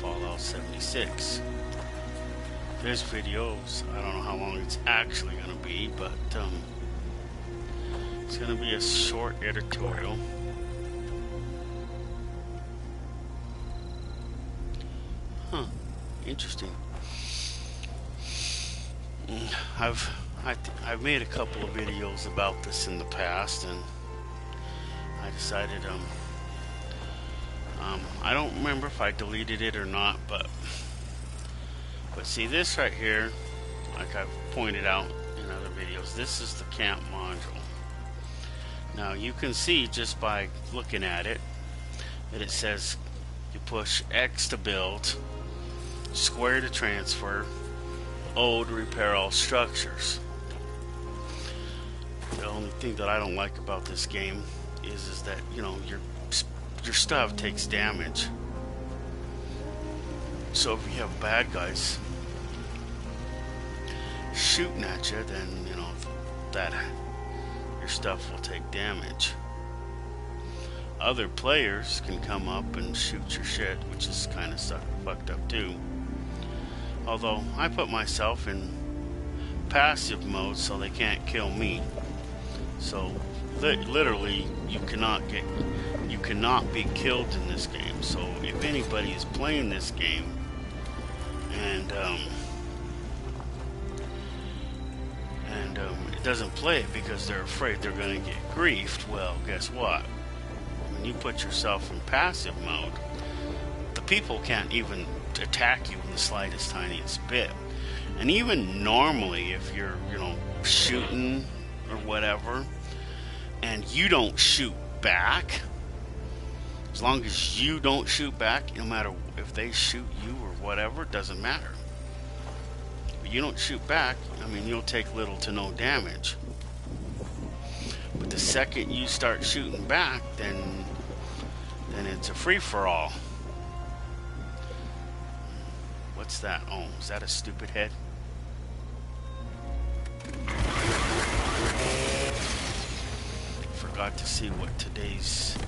Fallout 76. This video's, I don't know how long it's actually going to be, but it's going to be a short editorial. Interesting. I've made a couple of videos about this in the past, and I decided I don't remember if I deleted it or not, but see this right here, like I've pointed out in other videos, this is the camp module. Now you can see just by looking at it that it says you push X to build, square to transfer, O to repair all structures. The only thing that I don't like about this game is that, you know, your stuff takes damage. So if you have bad guys shooting at you, then you know that your stuff will take damage. Other players can come up and shoot your shit, which is kind of fucked up too. Although I put myself in passive mode so they can't kill me. So literally you cannot be killed in this game. So if anybody is playing this game and it doesn't play it because they're afraid they're going to get griefed, well, guess what? When you put yourself in passive mode, the people can't even attack you in the slightest tiniest bit. And even normally, if you're, you know, shooting or whatever, and you don't shoot back, as long as you don't shoot back, no matter if they shoot you or whatever, it doesn't matter. If you don't shoot back, I mean, you'll take little to no damage. But the second you start shooting back, then it's a free-for-all. What's that? Oh, is that a stupid head? Forgot to see what today's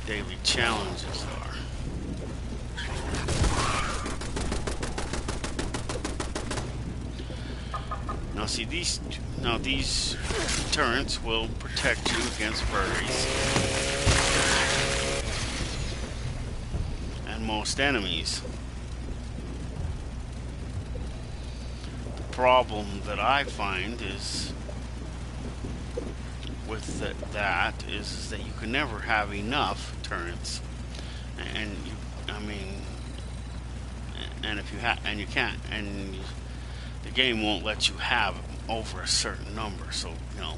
daily challenges are. Now see these turrets will protect you against furries and most enemies. The problem that I find is with that is that you can never have enough turrets, and if you have, and you can't, and the game won't let you have over a certain number. So you know,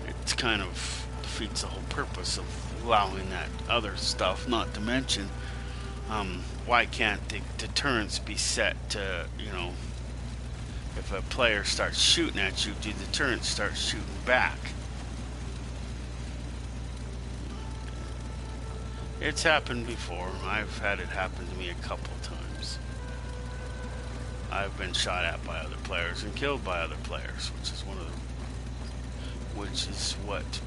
it's kind of defeats the whole purpose of allowing that other stuff. Not to mention, why can't the turrets be set to, you know, if a player starts shooting at you, do the turrets start shooting back? It's happened before. I've had it happen to me a couple of times. I've been shot at by other players and killed by other players, which is what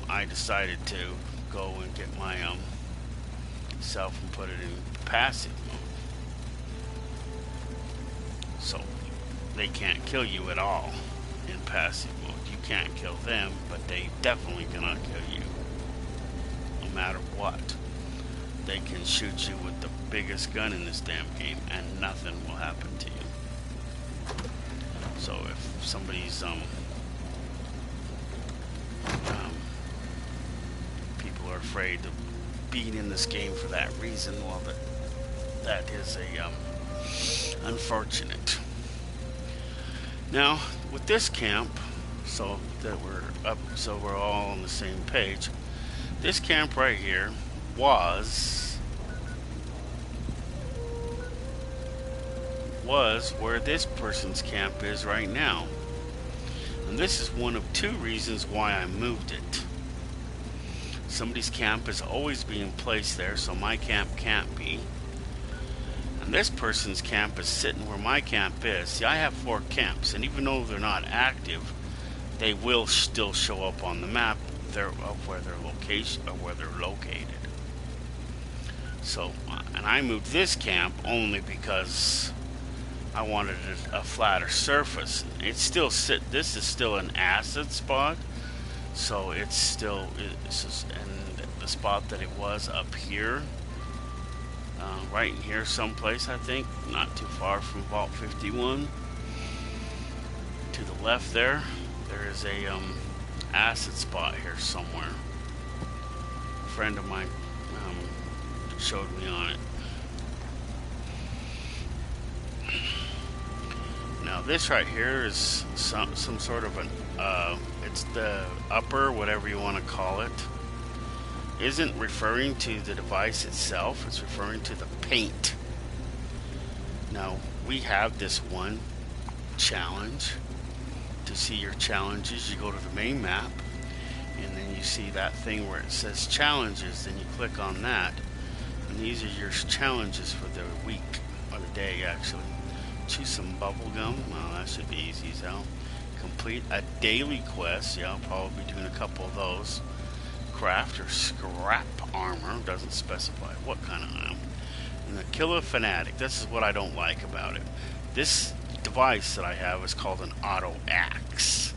I decided to go and get my self and put it in passive mode. So they can't kill you at all in passive mode. You can't kill them, but they definitely cannot kill you. No matter what. They can shoot you with the biggest gun in this damn game and nothing will happen to you. So if somebody's people are afraid of being in this game for that reason, well, that is a unfortunate. Now with this camp, so that we're all on the same page, this camp right here was where this person's camp is right now, and this is one of two reasons why I moved it. Somebody's camp is always being placed there, so my camp can't be. And this person's camp is sitting where my camp is. See, I have 4 camps, and even though they're not active, they will still show up on the map of where they're located. So, and I moved this camp only because I wanted a flatter surface. It's still this is still an acid spot, so it's still and the spot that it was up here, right in here someplace, I think, not too far from Vault 51. To the left there is a acid spot here somewhere. A friend of mine showed me on it. Now this right here is some sort of an it's the upper, whatever you want to call it, isn't referring to the device itself, it's referring to the paint. Now we have this one challenge. To see your challenges, you go to the main map, and then you see that thing where it says challenges, then you click on that, and these are your challenges for the week, or the day actually. Choose some bubble gum. Well, that should be easy as hell. Complete a daily quest. Yeah, I'll probably be doing a couple of those. Craft or scrap armor. Doesn't specify what kind of armor. And the kill a fanatic. This is what I don't like about it. This device that I have is called an auto axe,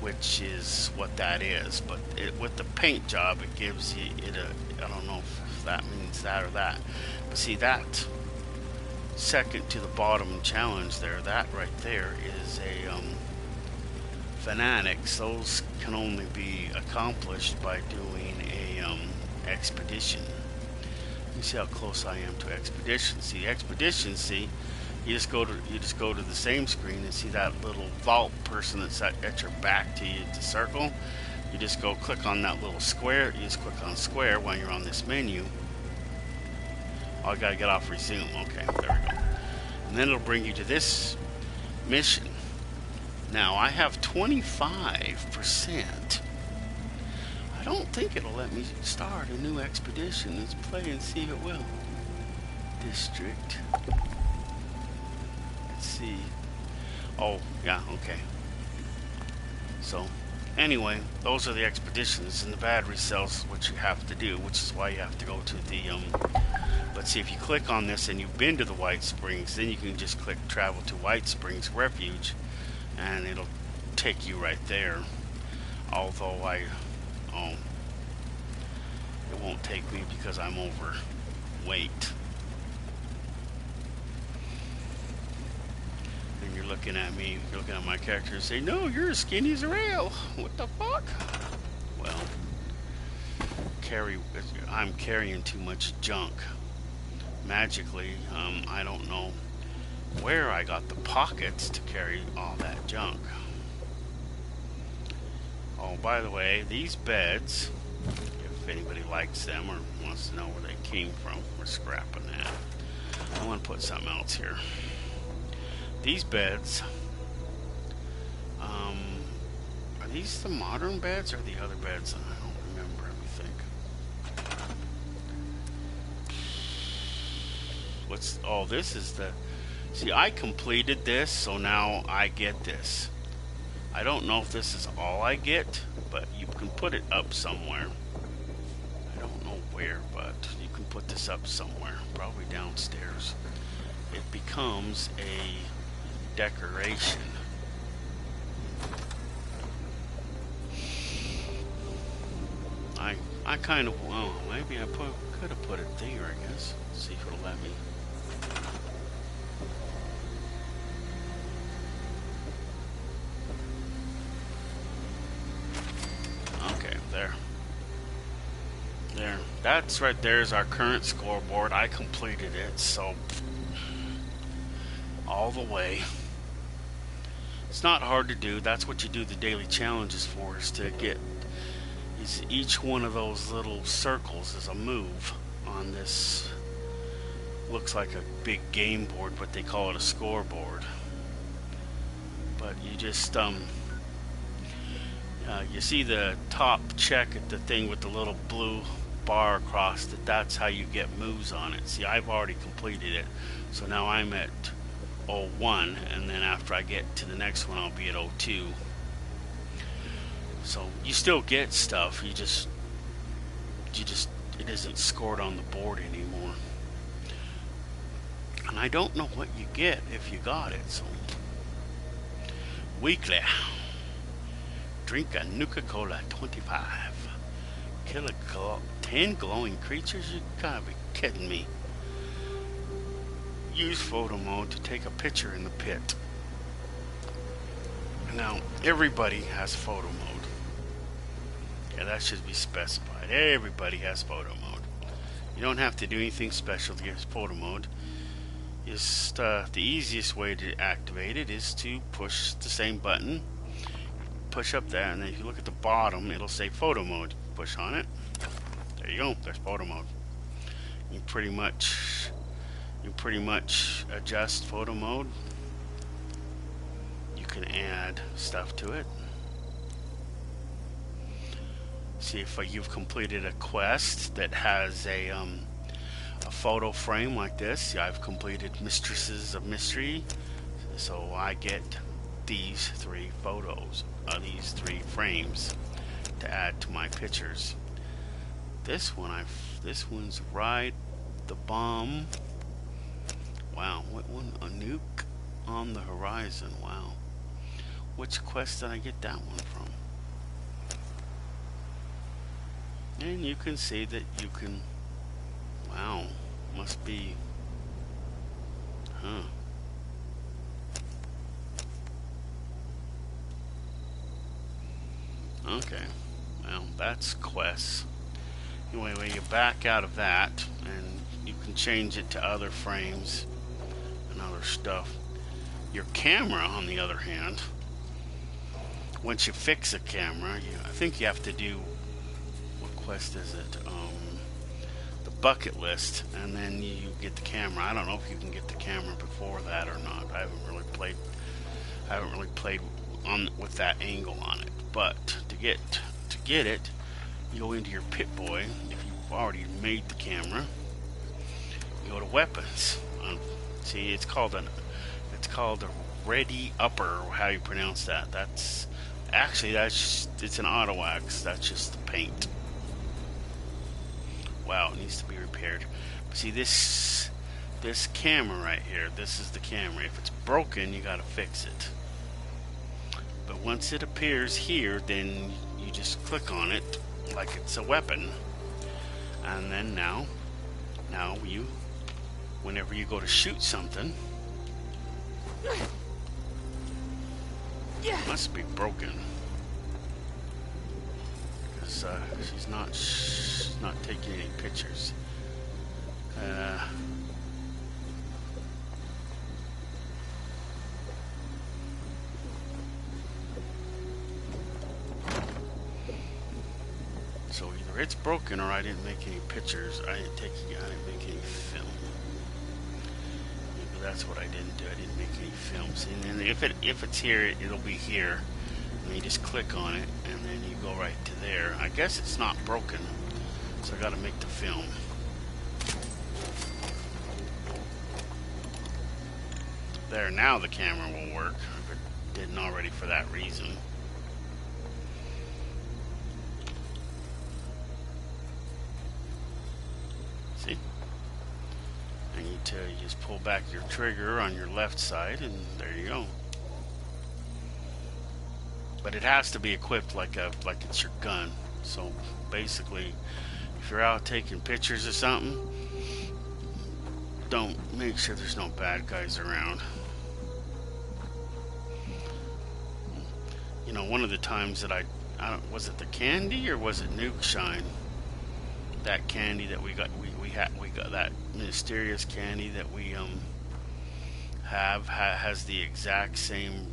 which is what that is. But with the paint job, it gives you I don't know if that means that or that. But see, that second to the bottom challenge there, that right there is a fanatics. Those can only be accomplished by doing a expedition. You see how close I am to expedition. See, expedition, you just go to the same screen and see that little vault person that's at your back to you, the circle. You just go click on that little square. You just click on square while you're on this menu. Oh, I gotta get off resume. Okay, there we go. And then it'll bring you to this mission. Now I have 25%. I don't think it'll let me start a new expedition. Let's play and see if it will. District. Let's see. Oh, yeah, okay. So, anyway, those are the expeditions, and the battery cells what you have to do, which is why you have to go to the, let's see, if you click on this and you've been to the White Springs, then you can just click travel to White Springs Refuge, and it'll take you right there. Although it won't take me because I'm overweight. And you're looking at me, you're looking at my character and say, no, you're as skinny as a rail. What the fuck? Well, I'm carrying too much junk. Magically, I don't know where I got the pockets to carry all that junk. Oh, by the way, these beds, if anybody likes them or wants to know where they came from, we're scrapping that. I want to put something else here. These beds, are these the modern beds or the other beds? I don't remember. Let me think. Oh, this is the, see, I completed this, so now I get this. I don't know if this is all I get, but you can put it up somewhere. I don't know where, but you can put this up somewhere, probably downstairs. It becomes a decoration. I kind of, well, maybe I could have put it there, I guess. Let's see if it'll let me. Okay, there. That's right there is our current scoreboard. I completed it, so all the way. It's not hard to do. That's what you do the daily challenges for, is to get each one of those little circles is a move on this. Looks like a big game board, but they call it a scoreboard. But you just you see the top check at the thing with the little blue bar across it. That's how you get moves on it. See, I've already completed it, so now I'm at 01, and then after I get to the next one I'll be at 02. So you still get stuff, you just It isn't scored on the board anymore. And I don't know what you get if you got it. So weekly, drink a Nuka-Cola 25. Kill 10 glowing creatures? You gotta be kidding me. Use photo mode to take a picture in the pit. Now, everybody has photo mode. Yeah, that should be specified. Everybody has photo mode. You don't have to do anything special to get photo mode. Just the easiest way to activate it is to push the same button. Push up that, and then if you look at the bottom, it'll say photo mode. Push on it. There you go. There's photo mode. You pretty much adjust photo mode. You can add stuff to it. See if you've completed a quest that has a photo frame like this. I've completed Mistresses of Mystery, so I get these 3 photos, these 3 frames to add to my pictures. This one's Ride the Bomb. Wow, what one? A nuke on the horizon. Wow. Which quest did I get that one from? And you can see that you can. Wow, must be. Huh. Okay. Well, that's quests. Anyway, when you back out of that, and you can change it to other frames and other stuff. Your camera, on the other hand, once you fix a camera, I think you have to do, what quest is it? The bucket list, and then you get the camera. I don't know if you can get the camera before that or not. I haven't really played on with that angle on it. But to get it, you go into your Pip-Boy. If you've already made the camera, you go to weapons. See, it's called a ready upper, or how you pronounce that. It's an auto axe. That's just the paint. Wow, it needs to be repaired. But see, this camera right here, this is the camera. If it's broken, you gotta fix it. But once it appears here, then you just click on it like it's a weapon. And then now whenever you go to shoot something, it must be broken. Because she's not taking any pictures. So either it's broken or I didn't make any pictures. I didn't make any film. Maybe that's what I didn't do. I didn't make any film. See, and then if it's here, it'll be here. And you just click on it, and then you go right to there. I guess it's not broken, so I got to make the film. There, now the camera will work. If it didn't already for that reason. See? And you just pull back your trigger on your left side, and there you go. But it has to be equipped like it's your gun. So basically, if you're out taking pictures of something, make sure there's no bad guys around. You know, one of the times that was it the candy or was it Nuke Shine? That candy that we got that mysterious candy that we has the exact same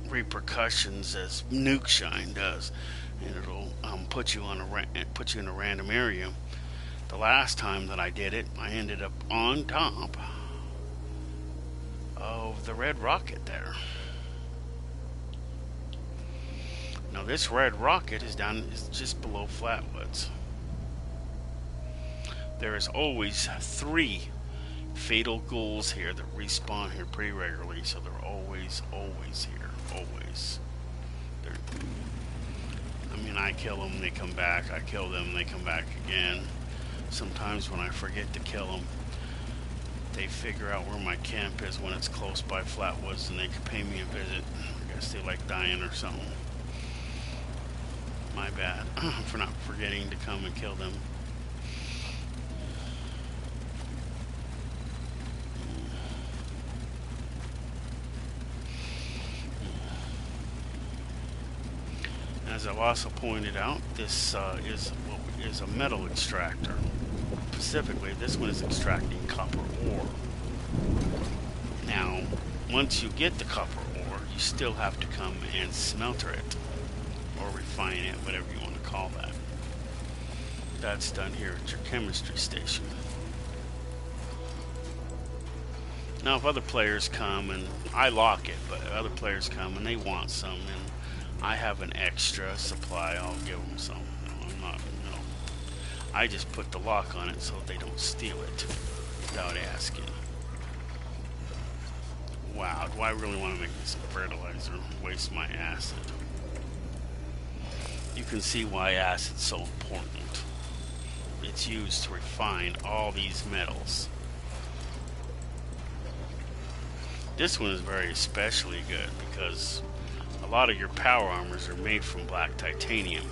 repercussions as Nuke Shine does, and it'll put you in a random area. The last time that I did it, I ended up on top of the red rocket there. Now this red rocket is just below Flatwoods. There is always 3 fatal ghouls here that respawn here pretty regularly, so they're always here. Always. I mean, I kill them, they come back. I kill them, they come back again. Sometimes when I forget to kill them, they figure out where my camp is when it's close by Flatwoods, and they can pay me a visit. I guess they like dying or something. My bad for not forgetting to come and kill them. As I've also pointed out, this is a metal extractor. Specifically, this one is extracting copper ore. Now, once you get the copper ore, you still have to come and smelter it, or refine it, whatever you want to call that. That's done here at your chemistry station. Now, if other players come, and I lock it, but other players come and they want some, and I have an extra supply, I'll give them some. No, I'm not, no. I just put the lock on it so they don't steal it without asking. Wow, do I really want to make this fertilizer waste my acid? You can see why acid's so important. It's used to refine all these metals. This one is very especially good because a lot of your power armors are made from black titanium.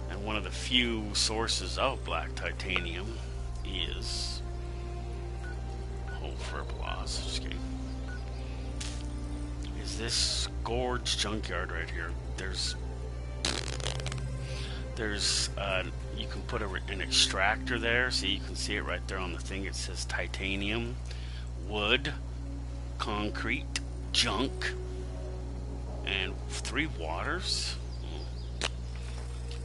And one of the few sources of black titanium is just kidding. Is this Gorge junkyard right here. There's you can put an extractor there, so you can see it right there on the thing. It says titanium, wood, concrete, junk, and 3 waters. I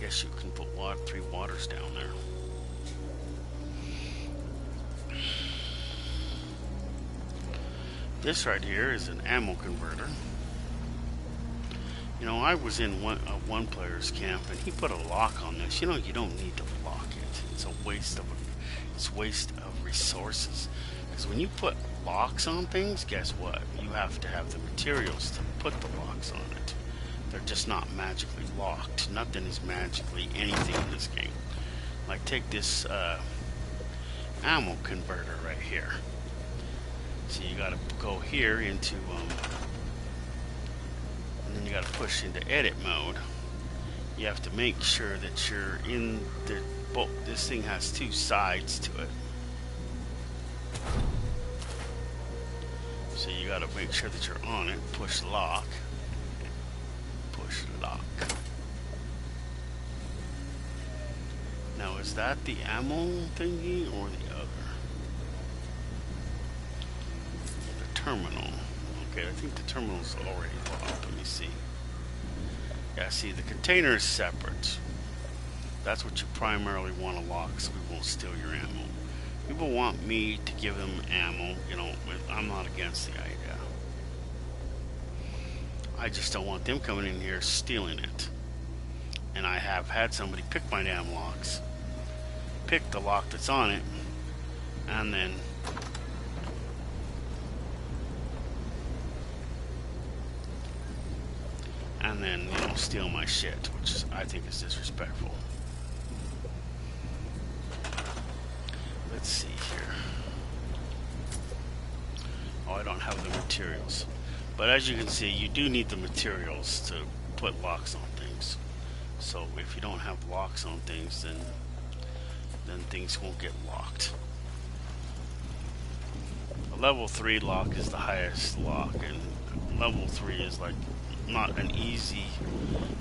guess you can put 3 waters down there. This right here is an ammo converter. You know, I was in one player's camp, and he put a lock on this. You know, you don't need to lock it. It's a waste of resources. Because when you put locks on things, guess what? You have to have the materials to put the locks on it. They're just not magically locked. Nothing is magically anything in this game. Like, take this ammo converter right here. So you gotta go here into, and then you gotta push into edit mode. You have to make sure that you're in the, this thing has 2 sides to it. So you gotta make sure that you're on it. Push lock. Push lock. Now, is that the ammo thingy or the other? The terminal. Okay, I think the terminal's already locked. Let me see. Yeah, see, the container is separate. That's what you primarily want to lock, so we won't steal your ammo. People want me to give them ammo, you know, I'm not against the idea. I just don't want them coming in here stealing it. And I have had somebody pick my damn locks, pick the lock that's on it, and then you know, steal my shit, which is, I think, is disrespectful. Let's see here. Oh, I don't have the materials. But as you can see, you do need the materials to put locks on things. So if you don't have locks on things, then things won't get locked. A level 3 lock is the highest lock, and level 3 is like not an easy,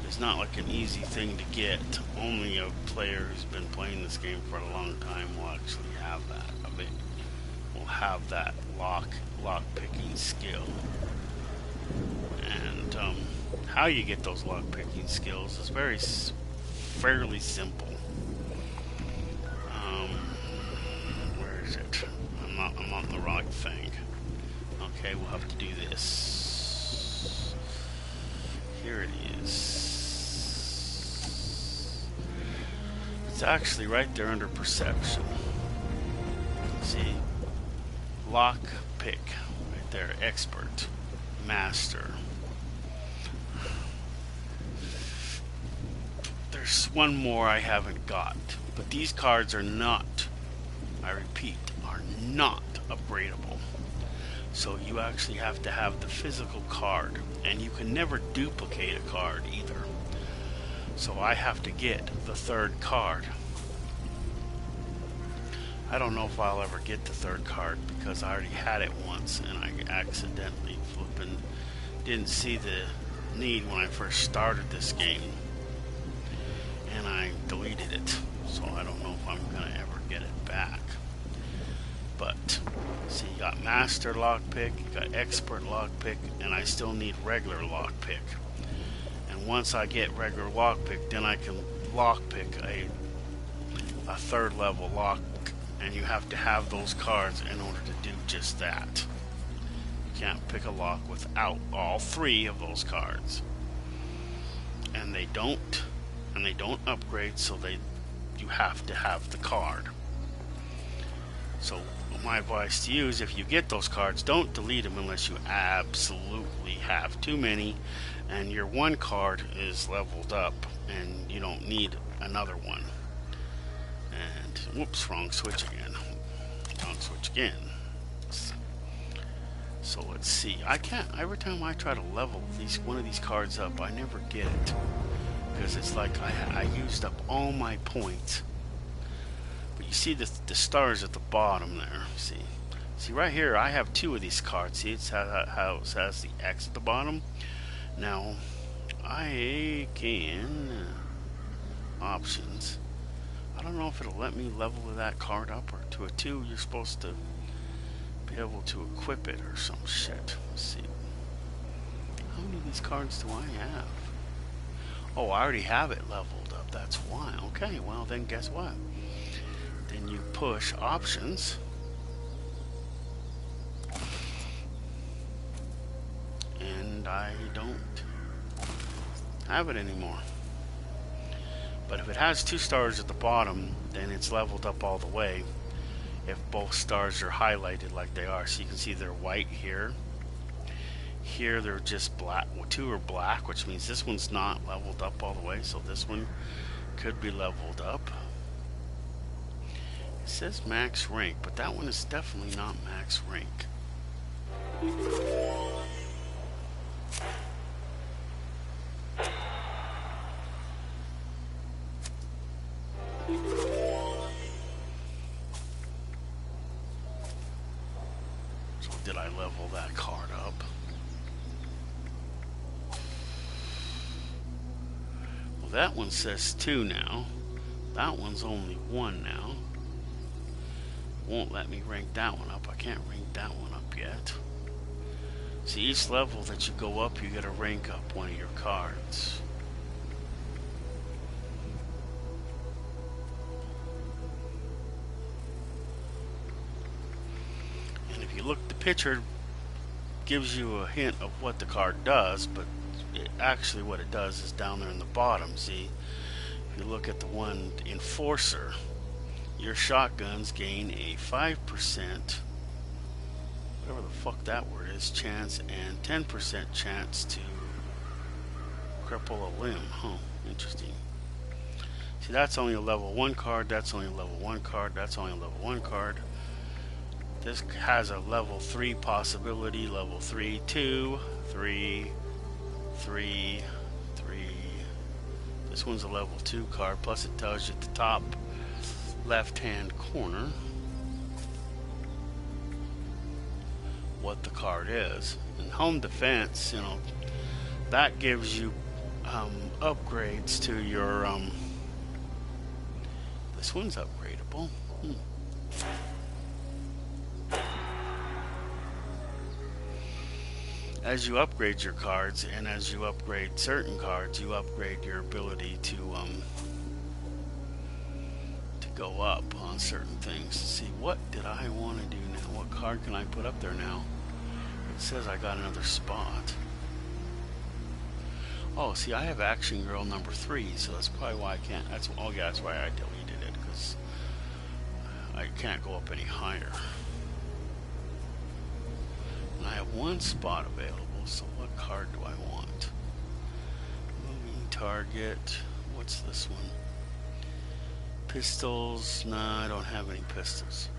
it's not like an easy thing to get. Only a player who's been playing this game for a long time will actually have that. Will have that lock picking skill. And how you get those lock picking skills is fairly simple. Where is it? I'm on the right thing. Okay, we'll have to do this. Here it is. It's actually right there under perception. See? Lock pick. Right there. Expert. Master. there's one more I haven't got. But these cards are not, I repeat, are not upgradable. So you actually have to have the physical card, and you can never duplicate a card either. So I have to get the third card. I don't know if I'll ever get the third card because I already had it once and I accidentally didn't see the need when I first started this game, and I deleted it. So I don't know if I'm gonna ever get it back. But see, you got master lockpick, you got expert lockpick, and I still need regular lockpick. And once I get regular lockpick, then I can lockpick a third level lock. And you have to have those cards in order to do just that. You can't pick a lock without all three of those cards. And they don't upgrade, so you have to have the card. So my advice to you is, if you get those cards, don't delete them unless you absolutely have too many and your one card is leveled up and you don't need another one. And whoops, wrong switch again. Wrong switch again. So let's see. I can't. Every time I try to level one of these cards up, I never get it because it's like I used up all my points. But you see the stars at the bottom there. See right here. I have two of these cards. See, it's how it has the X at the bottom. Now I can options. I don't know if it'll let me level that card up, or to a 2 you're supposed to be able to equip it or some shit. Let's see. How many of these cards do I have? Oh, I already have it leveled up. That's why. Okay, well then guess what? Then you push options. And I don't have it anymore. But if it has 2 stars at the bottom, then it's leveled up all the way. If both stars are highlighted like they are, so you can see they're white here. Here they're just black. 2 are black, which means this one's not leveled up all the way. So this one could be leveled up. It says max rank, but that one is definitely not max rank. Did I level that card up? Well, that one says 2 now. That one's only 1 now. Won't let me rank that one up. I can't rank that one up yet. See, each level that you go up, you get to rank up one of your cards. Look, the picture gives you a hint of what the card does, but actually what it does is down there in the bottom. See, if you look at the one Enforcer, your shotguns gain a 5%, whatever the fuck that word is, chance, and 10% chance to cripple a limb. Huh, interesting. See, that's only a level 1 card, that's only a level 1 card, that's only a level 1 card. This has a level 3 possibility, level 3, 2, 3, 3, 3. This one's a level 2 card, plus it tells you at the top left-hand corner what the card is. And home defense, you know, that gives you upgrades to your, this one's upgradable. As you upgrade your cards, and as you upgrade certain cards, you upgrade your ability to go up on certain things. See, what did I want to do now? What card can I put up there now? It says I got another spot. Oh, see, I have Action Girl number 3, so that's probably why I can't. That's why I deleted it, because I can't go up any higher. And I have 1 spot available, so what card do I want? Moving target. what's this one? Pistols. Nah, I don't have any pistols.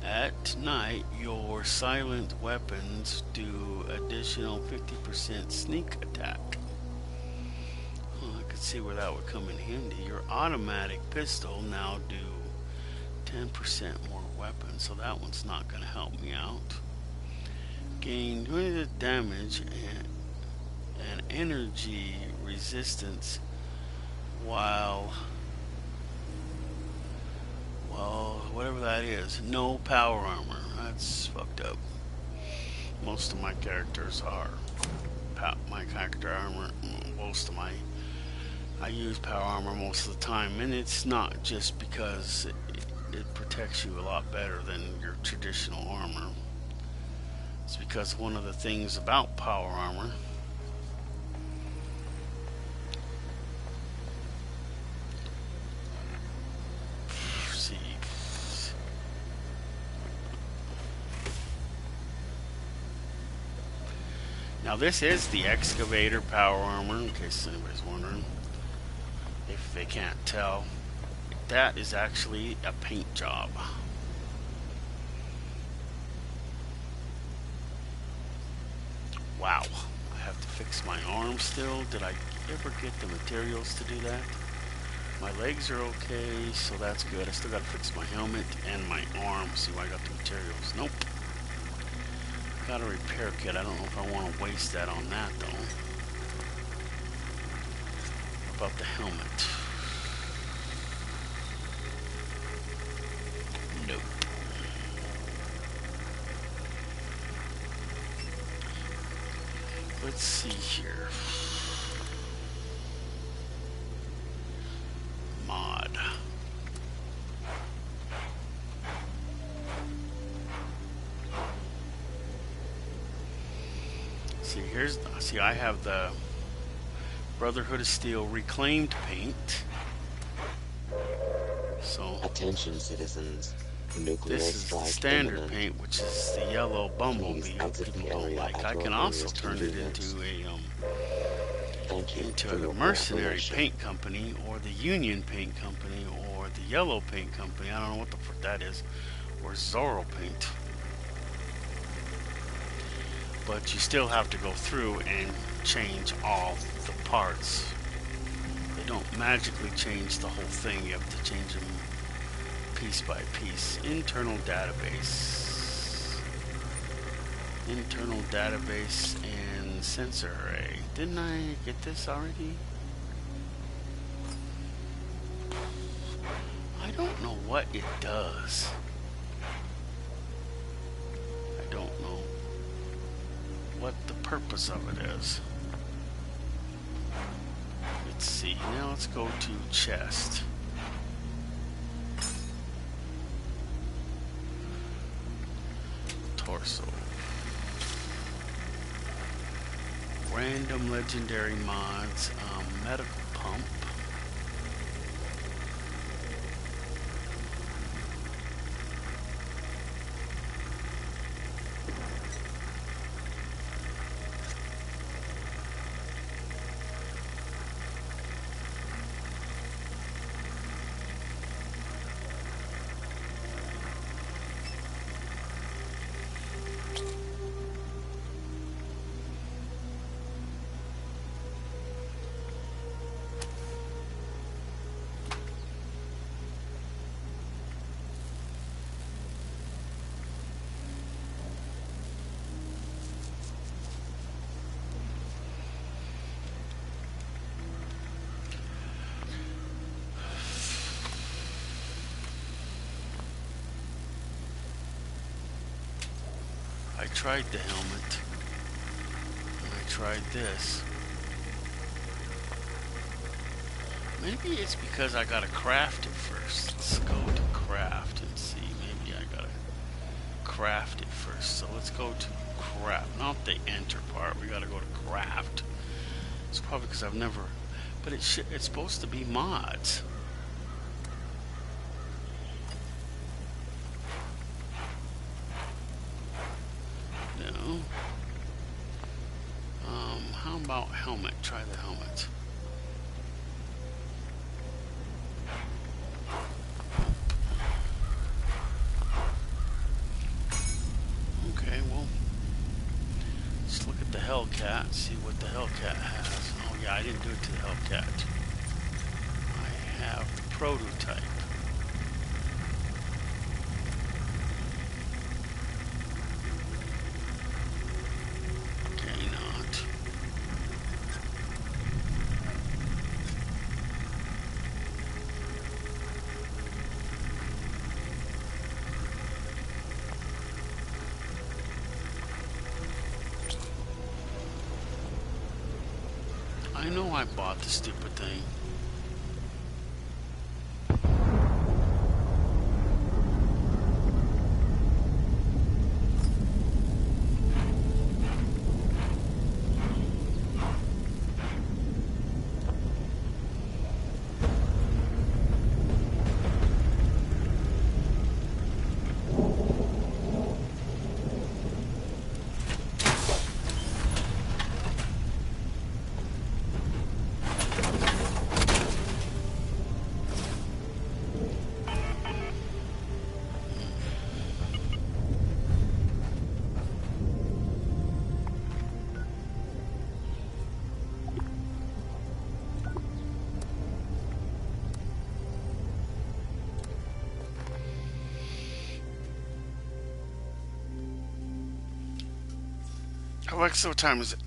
At night, your silent weapons do additional 50% sneak attack. I could see where that would come in handy. Your automatic pistol now do 10% more weapons, so that one's not going to help me out. Gain 20 damage and energy resistance while whatever that is. No power armor. That's fucked up. Most of my characters are my character armor. I use power armor most of the time, and it's not just because it protects you a lot better than your traditional armor. It's because one of the things about power armor Now this is the excavator power armor, in case anybody's wondering. If they can't tell, that is actually a paint job. Wow, I have to fix my arm still. Did I ever get the materials to do that? My legs are okay, so that's good. I still got to fix my helmet and my arm. See why I got the materials. Nope. Got a repair kit. I don't know if I want to waste that on that though. What about the helmet? Nope. Let's see here. Mod. See, I have the Brotherhood of Steel reclaimed paint. So attention, citizens. Nuclear this is the standard imminent. paint, which is the yellow bumblebee people don't like. I can also turn it into a mercenary paint company, or the Union paint company, or the yellow paint company. I don't know what the frick that is, or Zorro paint. But you still have to go through and change all the parts. They don't magically change the whole thing. You have to change them piece by piece. Internal database. Internal database and sensor array. Didn't I get this already? I don't know what it does. I don't know what the purpose of it is. Let's see. Now let's go to chest. Torso. Random legendary mods. Medical pump. I tried the helmet, and I tried this. Maybe it's because I gotta craft it first. Let's go to craft and see. Maybe I gotta craft it first. So let's go to craft, not the enter part. We gotta go to craft. It's probably because I've never, but it's supposed to be mods. helmet. Try the helmet. Okay, well, let's look at the Hellcat, see what the Hellcat has. Oh yeah, I didn't do it to the Hellcat. I have the prototype. Okay, not. I know I bought the stupid thing. Alexa, what time is it?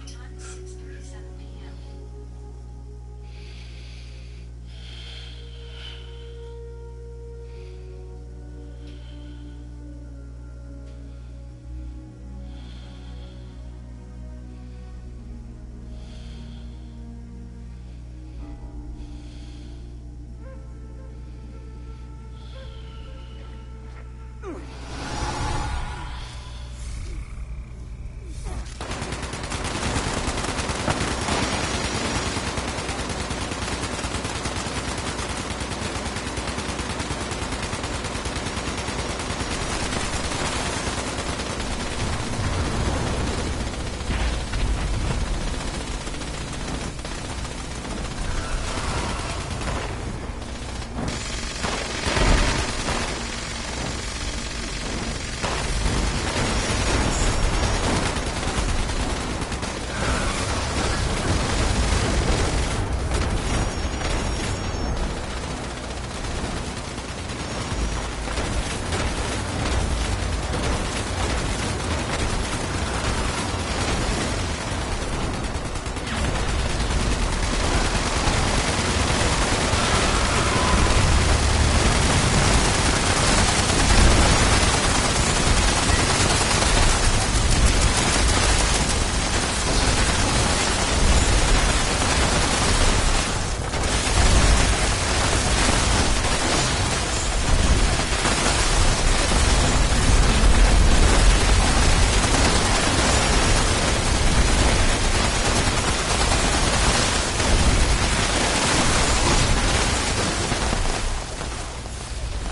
Time is 6:37 p.m.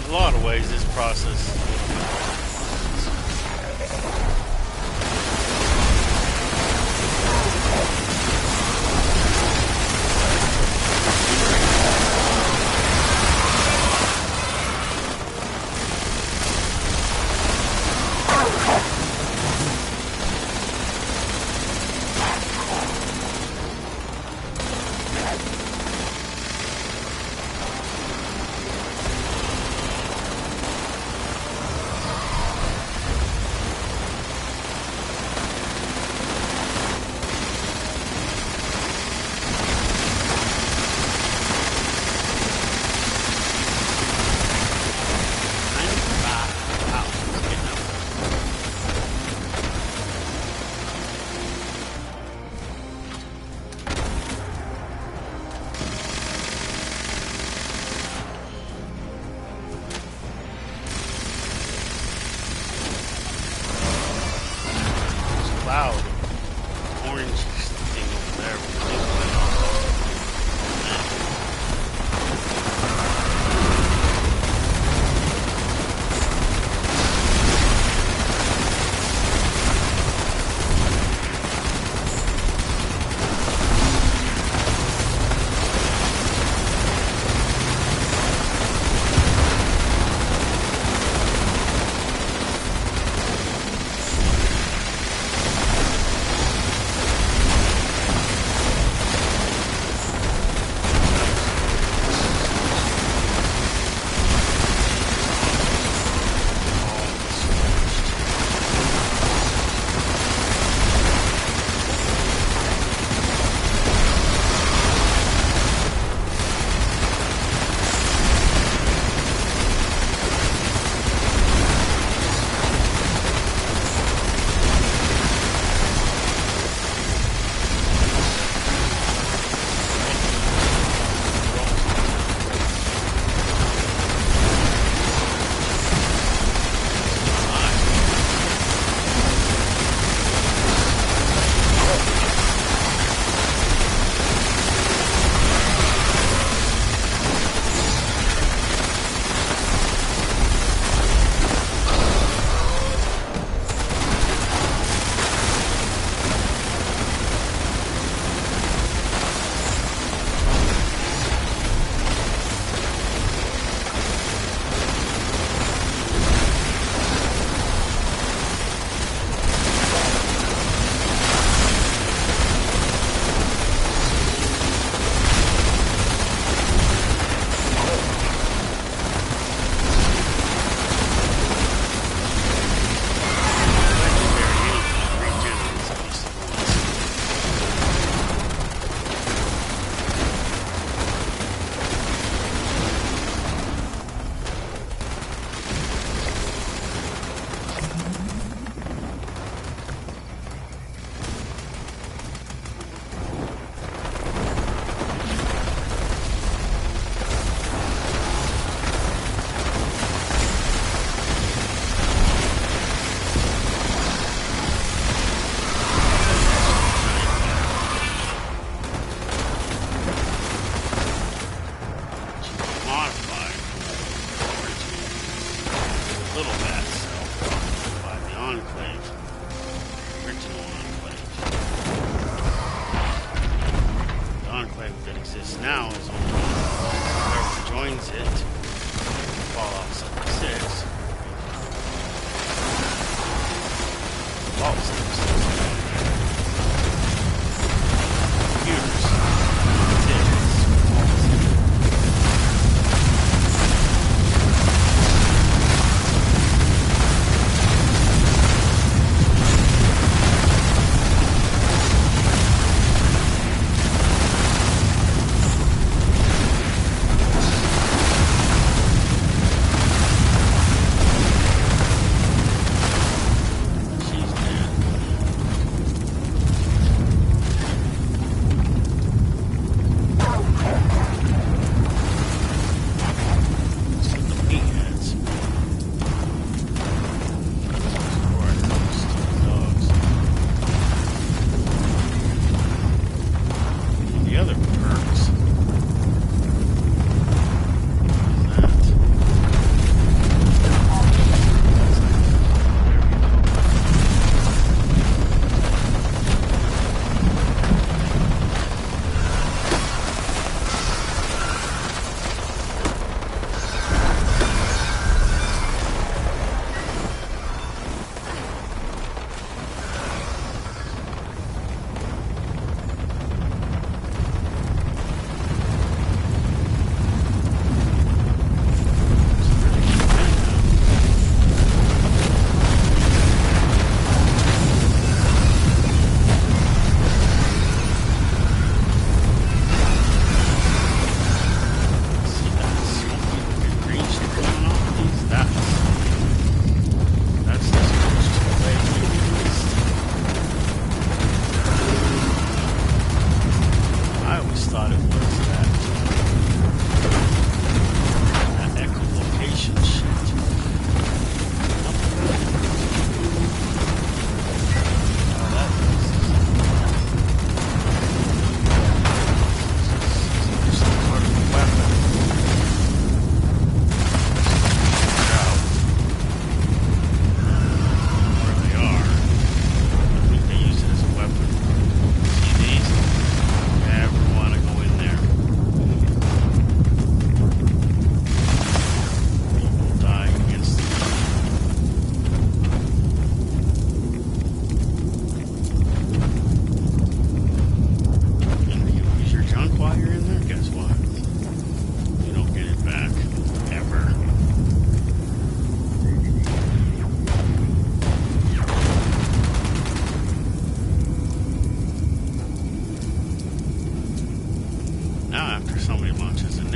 In a lot of ways, this process. Loud orange thing over there with the thing going on.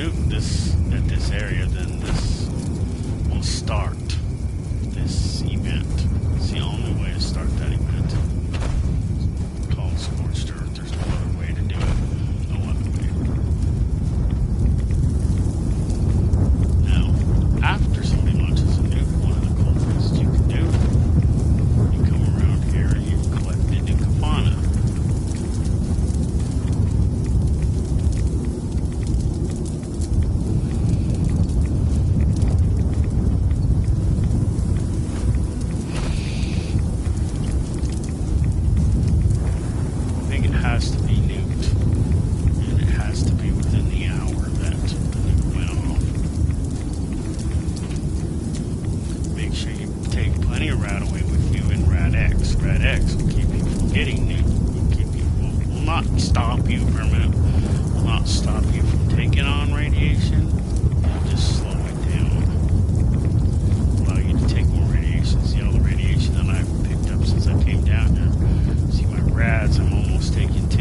nuke this at this area, then this will start this event. It's the only way to start that event. It's called Scorched Earth. There's no other way to do it. No other way. Now, after somebody launches a nuke, one of the cool things that you can do, you come around here and you collect the nuke fauna. Has to be nuked, and it has to be within the hour that the nuke went off. Make sure you take plenty of rad away with you in Rad X. Rad X will keep you from getting nuked. Will not stop you permanently. Will not stop you from taking on radiation. It'll just slow it down. Allow you to take more radiation. See all the radiation that I've picked up since I came down here. See my rads. I'm almost taking 2.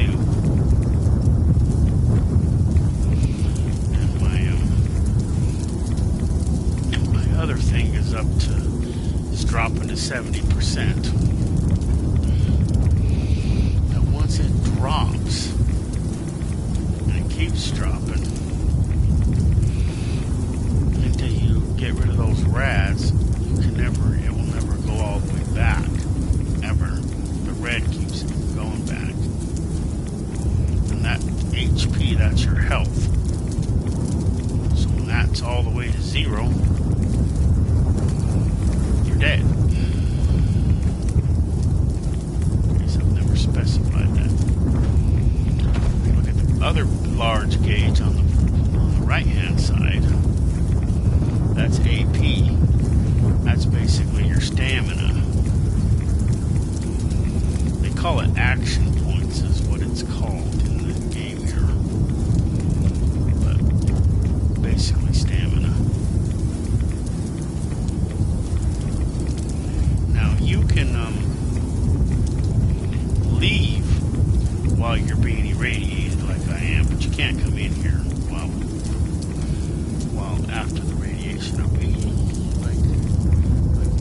And my other thing is is dropping to 70%. Now once it drops, and it keeps dropping, until you get rid of those rads, it will never go all the way back. Ever. The red keeps going back. And that HP, that's your health. So when that's all the way to 0, you're dead. I guess I've never specified that. If you look at the other large gauge on the right hand side, that's AP. That's basically your stamina. They call it action points is what it's called in the game here. But basically stamina. Now you can leave while you're being irradiated like I am, but you can't come in here while after the radiation. Are we like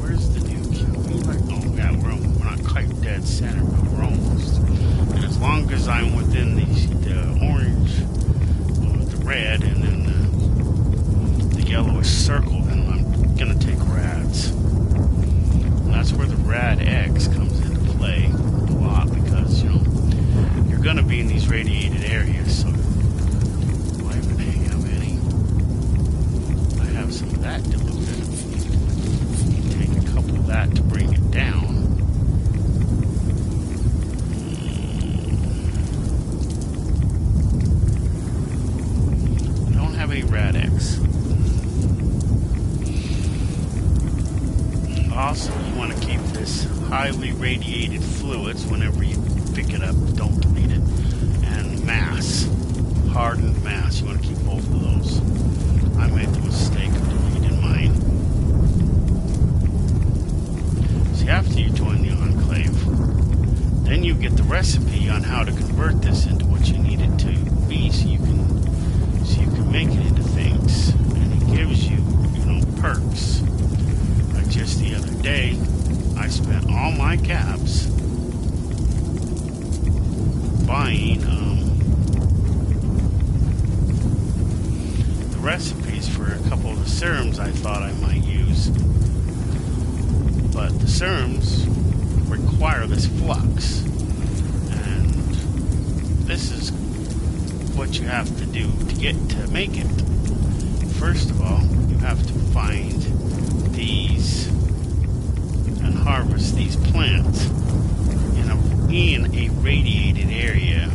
where's the nuke? Are we oh yeah, we're not quite dead center, but we're almost. And as long as I'm within the orange, the red, and then the yellowish circle, then I'm gonna take rads. And that's where the Rad X comes into play a lot, because you're gonna be in these radiated areas. So do I even have any? I have some of that diluted. Take a couple of that to bring it down. I don't have any Rad X. Also, you want to keep this highly radiated fluids whenever you pick it up. Don't delete it. And mass. Hardened mass. You want to keep both of those. I made the mistake of deleting mine. See, after you join the Enclave, then you get the recipe on how to convert this into what you need it to be, so you can make it into things. And it gives you, perks. Like just the other day, I spent all my caps buying the recipes for a couple of the serums I thought I might use. But the serums require this flux. And this is what you have to do to make it. First of all, you have to find these and harvest these plants in a radiated area.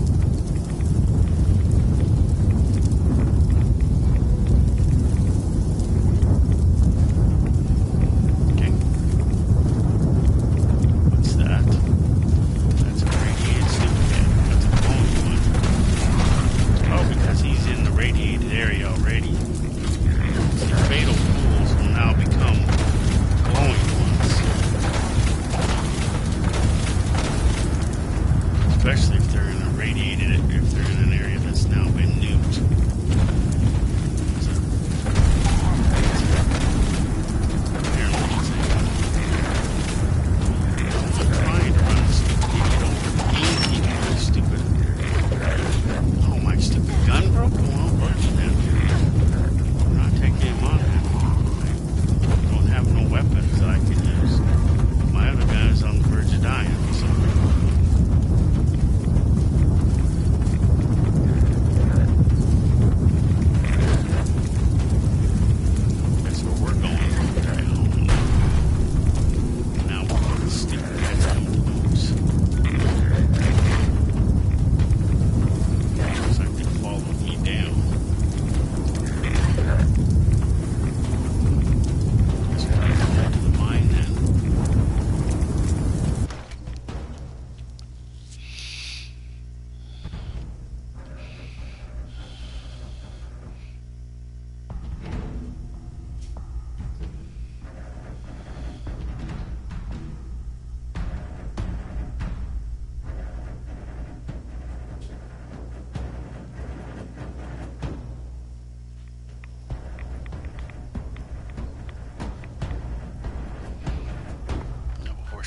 Okay. What's that? That's a radiated stupid. That's a glowing one. Oh, because he's in the radiated area already. The fatal pools will now become glowing ones. Especially if they're in an area that's now been nuked.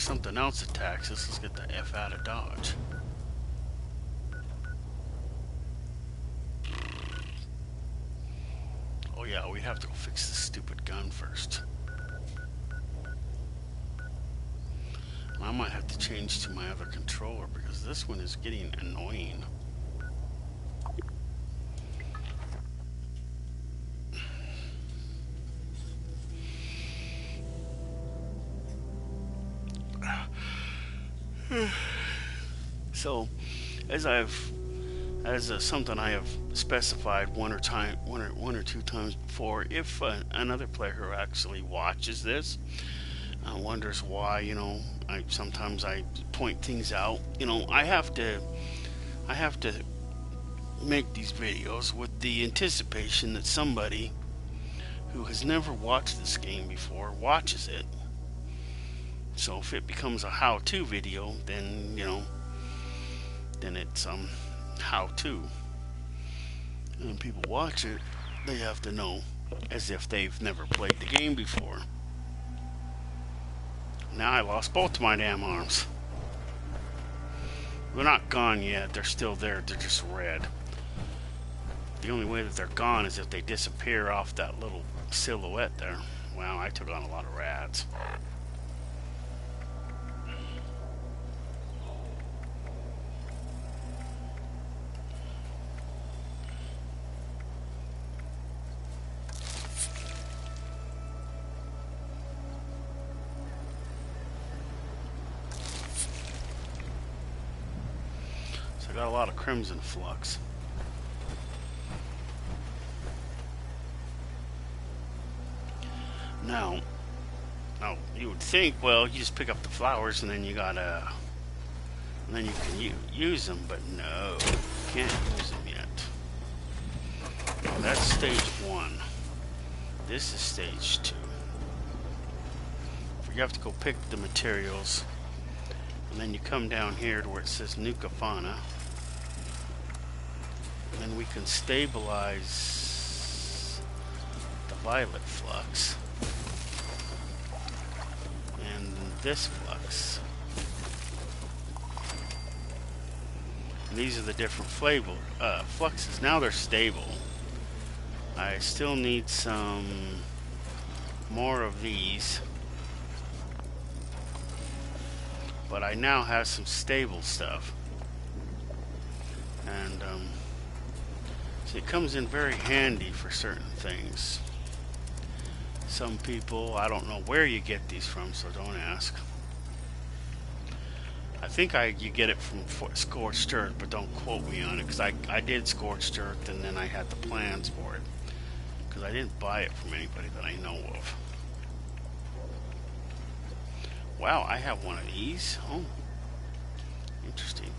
something else attacks us, let's get the F out of Dodge. Oh yeah, we have to go fix this stupid gun first. And I might have to change to my other controller because this one is getting annoying. So, as something I have specified one or two times before, if another player who actually watches this wonders why, sometimes I point things out. I have to make these videos with the anticipation that somebody who has never watched this game before watches it. So if it becomes a how-to video, then then it's how-to. And when people watch it, they have to know as if they've never played the game before. Now I lost both of my damn arms. They're not gone yet, they're still there, they're just red. The only way that they're gone is if they disappear off that little silhouette there. Wow, I took on a lot of rats. I got a lot of crimson flux. Now, you would think, well, you just pick up the flowers and then you can use them, but no, you can't use them yet. That's stage 1. This is stage 2. You have to go pick the materials, and then you come down here to where it says Nuka Fauna. Then we can stabilize the violet flux and this flux. And these are the different fluxes. Now they're stable. I still need some more of these, but I now have some stable stuff. And so it comes in very handy for certain things. Some people, I don't know where you get these from, so don't ask. I think you get it from Scorched Earth, but don't quote me on it, because I did Scorched Earth and then I had the plans for it, because I didn't buy it from anybody that I know of. Wow, I have one of these. Oh, interesting.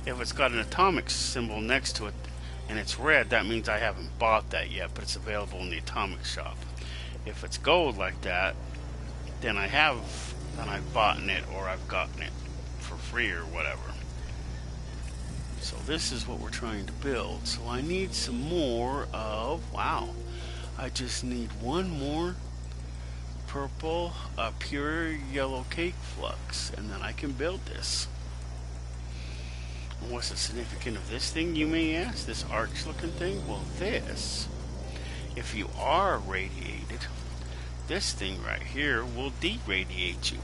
If it's got an atomic symbol next to it and it's red, that means I haven't bought that yet, but it's available in the atomic shop. If it's gold like that, then I've bought it, or I've gotten it for free or whatever. So this is what we're trying to build. So I need some more of, wow, I just need one more purple, pure yellow cake flux, and then I can build this. What's the significance of this thing, you may ask? This arch looking thing? Well, this, if you are radiated, this thing right here will deradiate you.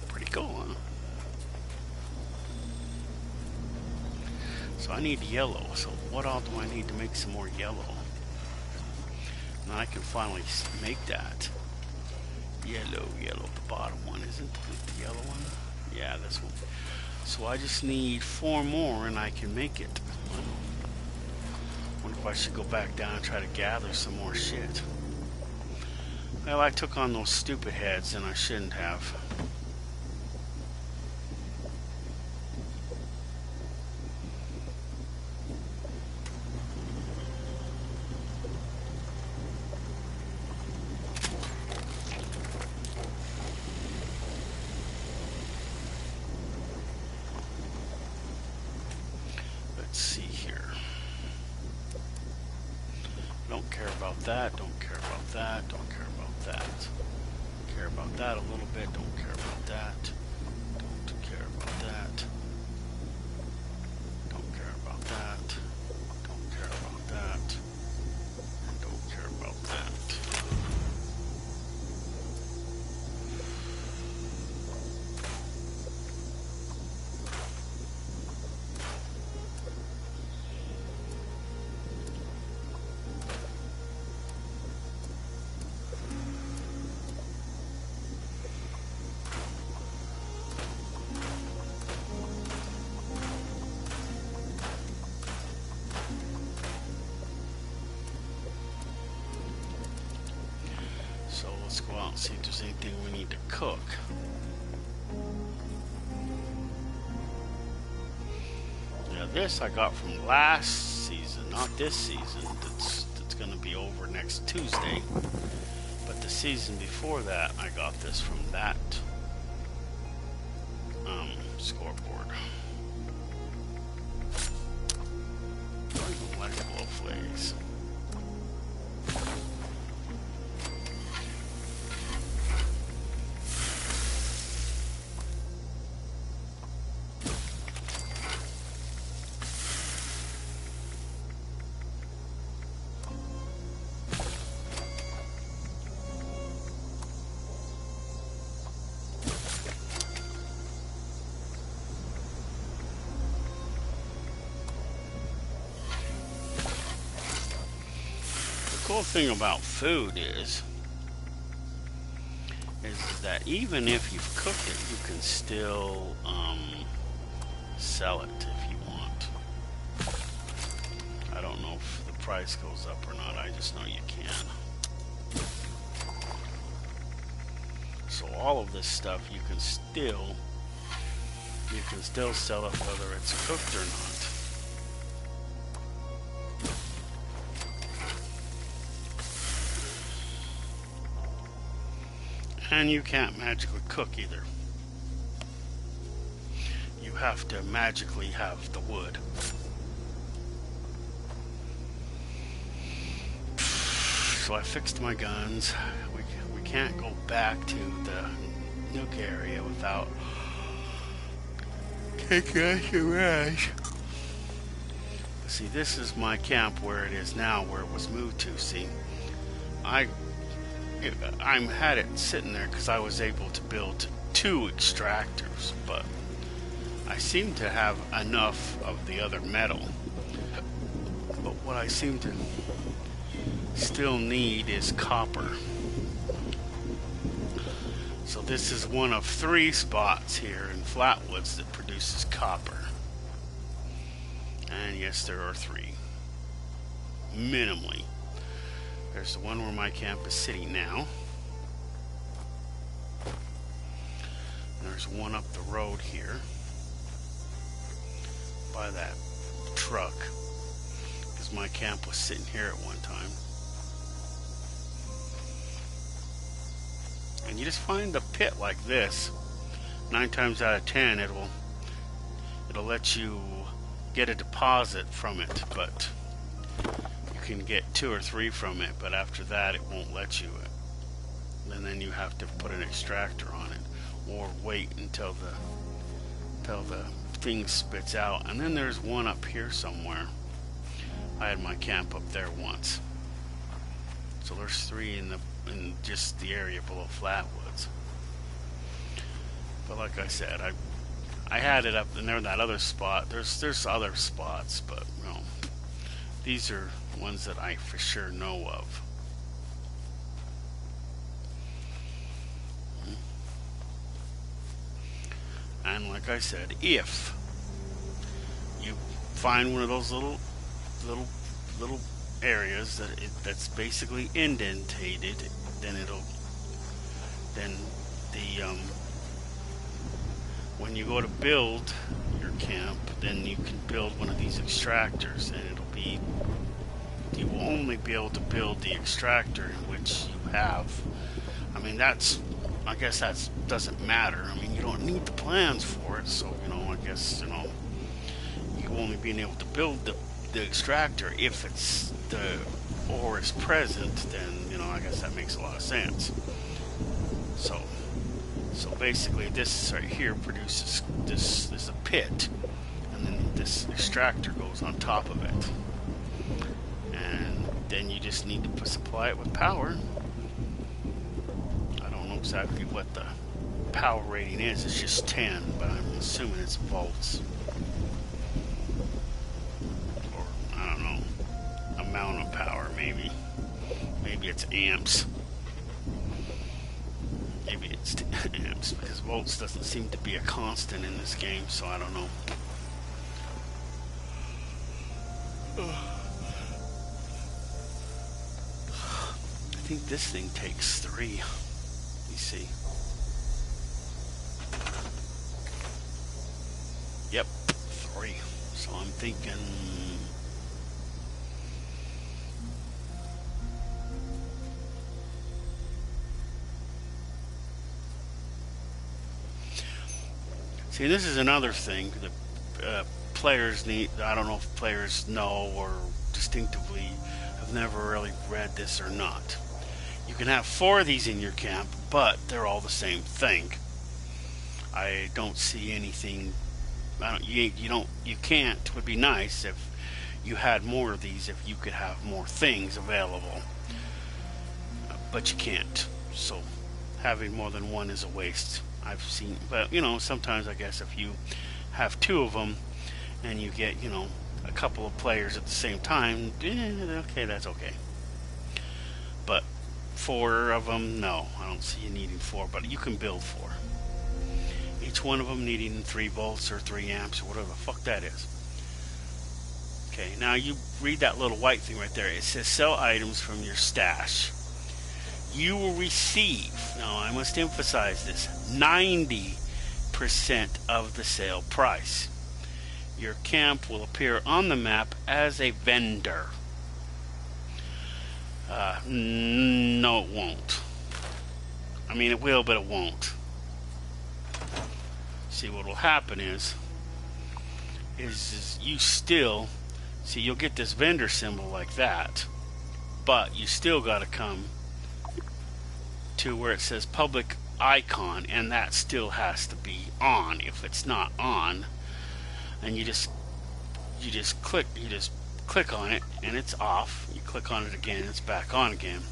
Pretty cool, huh? So I need yellow. So what all do I need to make some more yellow? Now I can finally make that. Yellow, the bottom one, isn't it the yellow one? Yeah, this one. So I just need 4 more and I can make it. Wonder if I should go back down and try to gather some more shit. Well, I took on those stupid heads and I shouldn't have. that, don't care about that, don't care about that. Care about that a little bit, don't care about that. Don't care about that. Don't care about that. Don't care about that. And don't care about that. So let's go out and see if there's anything we need to cook. Yeah, this I got from last season, not this season. That's going to be over next Tuesday. But the season before that, I got this from that scoreboard. I don't like blow flags. The cool thing about food is that even if you've cooked it, you can still sell it if you want. I don't know if the price goes up or not. I just know you can. So all of this stuff you can still sell it whether it's cooked or not. And you can't magically cook either. You have to magically have the wood. So I fixed my guns. We can't go back to the nuke area without kicking us around. See, this is my camp where it is now, where it was moved to. See, I had it sitting there because I was able to build 2 extractors, but I seem to have enough of the other metal. But what I seem to still need is copper. So this is one of 3 spots here in Flatwoods that produces copper. And yes, there are 3. Minimally. There's the one where my camp is sitting now. There's one up the road here by that truck, because my camp was sitting here at one time. And you just find a pit like this, 9 times out of 10 it'll let you get a deposit from it, but you can get 2 or 3 from it, but after that it won't let you. And then you have to put an extractor on it, or wait until the thing spits out. And then there's one up here somewhere. I had my camp up there once. So there's 3 in just the area below Flatwoods. But like I said, I had it up in there, that other spot. There's other spots, but you know, these are ones that I for sure know of. And like I said, if you find one of those little areas that's basically indentated, then when you go to build your camp, then you can build one of these extractors, and you will only be able to build the extractor in which you have. I mean, I guess that doesn't matter. I mean, you don't need the plans for it, so I guess you only being able to build the extractor if it's ore is present, then, you know, I guess that makes a lot of sense. So basically this right here produces, this is a pit, and then this extractor goes on top of it. And then you just need to supply it with power. I don't know exactly what the power rating is. It's just 10, but I'm assuming it's volts. Or, I don't know, amount of power, maybe. Maybe it's amps. Maybe it's amps, because volts doesn't seem to be a constant in this game, so I don't know. I think this thing takes 3. You see. Yep, 3. So I'm thinking... See, this is another thing that players need. I don't know if players know or distinctively have never really read this or not. You can have 4 of these in your camp, but they're all the same thing. I don't see anything. You can't. It would be nice if you had more of these, if you could have more things available, but you can't. So having more than one is a waste. I've seen, but you know, sometimes I guess if you have 2 of them and you get, you know, a couple of players at the same time, okay, that's okay. But 4 of them, no, I don't see you needing 4, but you can build 4. Each one of them needing 3 volts or 3 amps or whatever the fuck that is. Okay, now you read that little white thing right there. It says sell items from your stash. You will receive, now I must emphasize this, 90% of the sale price. Your camp will appear on the map as a vendor. No, it won't. I mean, it will, but it won't. See, what will happen is you still, see, you'll get this vendor symbol like that, but you still got to come to where it says public icon, and that still has to be on. If it's not on, and you just click on it and it's off, you click on it again, it's back on again.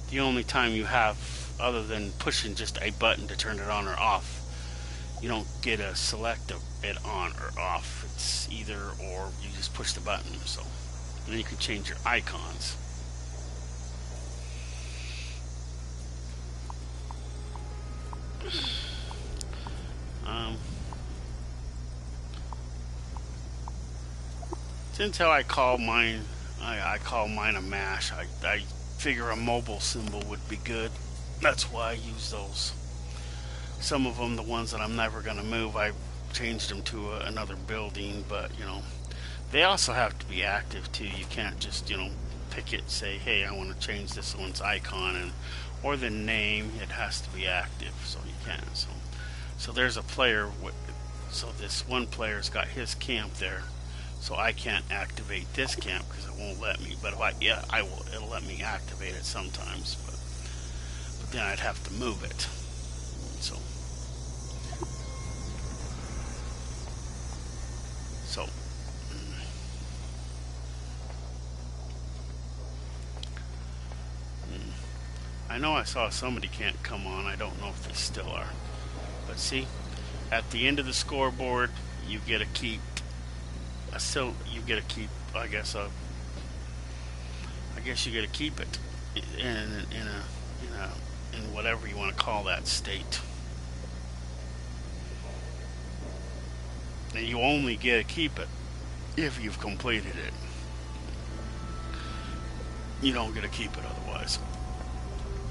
The only time you have, other than pushing just a button to turn it on or off, you don't get a select it on or off. It's either or, you just push the button. So and then you can change your icons. Since how I call mine, I call mine a mash. I figure a mobile symbol would be good. That's why I use those. Some of them, the ones that I'm never going to move, I changed them to another building, but you know, they also have to be active too. You can't just, you know, pick it, say, hey, I want to change this one's icon, and or the name. It has to be active, so you can. So there's a player. So this one player's got his camp there, so I can't activate this camp because it won't let me. But if I will. It'll let me activate it sometimes, but then I'd have to move it. So I know I saw somebody can't come on. I don't know if they still are. But see, at the end of the scoreboard, you get to keep you get to keep, I guess you get to keep it in whatever you want to call that state. And you only get to keep it if you've completed it. You don't get to keep it otherwise.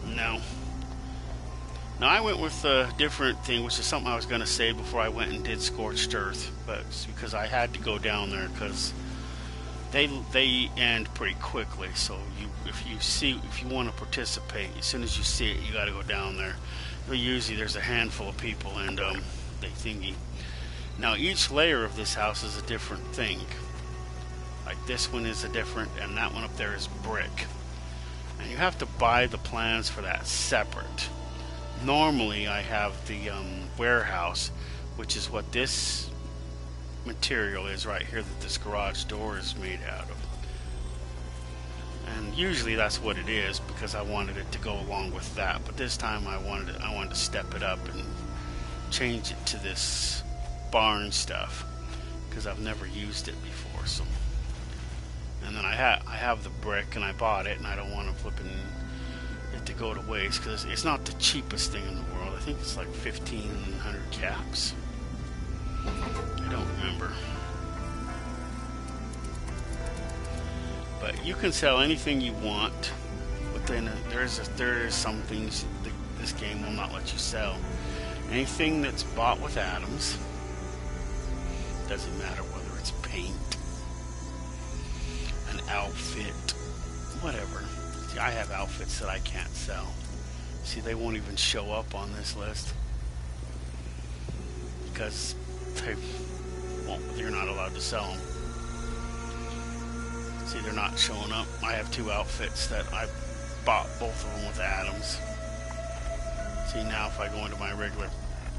Now I went with a different thing, which is something I was going to say before I went and did Scorched Earth, but it's because I had to go down there because they end pretty quickly. So if you want to participate, as soon as you see it, you got to go down there. Usually there's a handful of people, and they thingy. Now each layer of this house is a different thing. Like this one is a different, and that one up there is brick. And you have to buy the plans for that separate. Normally I have the warehouse, which is what this material is right here that this garage door is made out of. And usually that's what it is because I wanted it to go along with that. But this time I wanted to step it up and change it to this barn stuff because I've never used it before. So, and then I have the brick and I bought it and I don't want to flip it to go to waste because it's not the cheapest thing in the world. I think it's like 1,500 caps. I don't remember. But you can sell anything you want, but then there is some things that this game will not let you sell. Anything that's bought with atoms, doesn't matter whether it's paint, an outfit, whatever. See, I have outfits that I can't sell. See, they won't even show up on this list because you're not allowed to sell them. See, they're not showing up. I have 2 outfits that I bought both of them with atoms. See, now if I go into my regular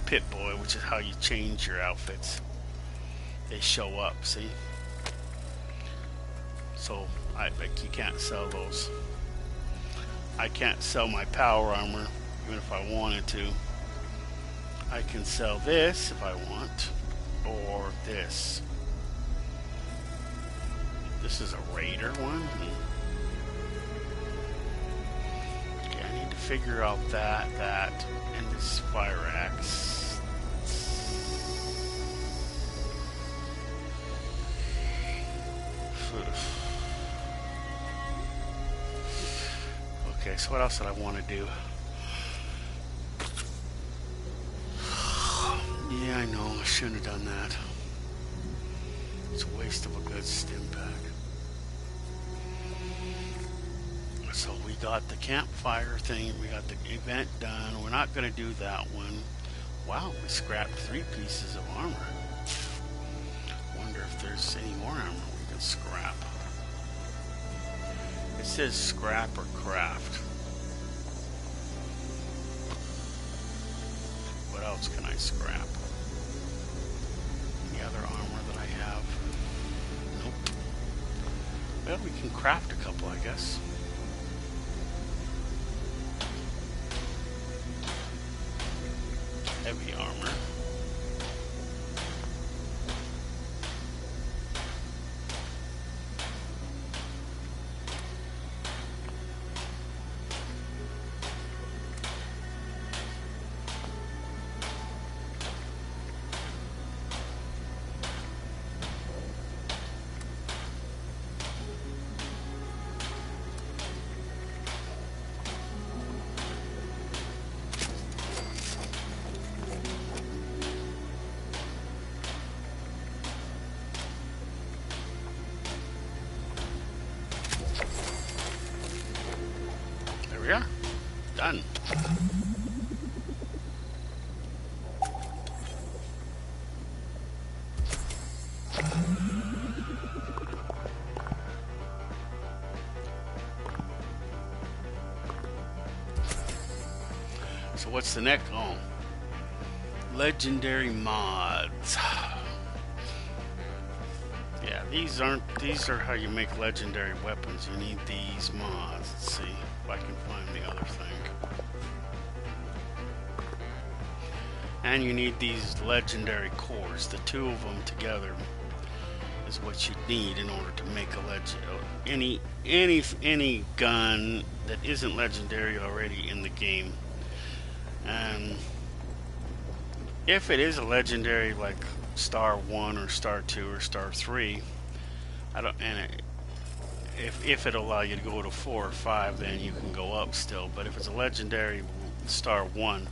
Pit Boy, which is how you change your outfits, they show up, see? So, you can't sell those. I can't sell my power armor, even if I wanted to. I can sell this if I want, or this. This is a Raider one. Okay, I need to figure out that, and this fire axe. Okay, so what else did I want to do? Yeah, I know, I shouldn't have done that. It's a waste of a good stim pack. So we got the campfire thing, we got the event done. We're not going to do that one. Wow, we scrapped 3 pieces of armor. Wonder if there's any more armor we can scrap. It says scrap or craft. What else can I scrap? Any other armor that I have? Nope. Well, we can craft a couple, I guess. Heavy armor. There we are. Done. So what's the next? Oh, legendary mods. Yeah, these are how you make legendary weapons. You need these mods. Let's see if I can find the other thing. And you need these legendary cores. The 2 of them together is what you need in order to make a any gun that isn't legendary already in the game. And if it is a legendary like Star 1 or Star 2 or Star 3, if it'll allow you to go to 4 or 5, then you can go up still. But if it's a legendary Star 1,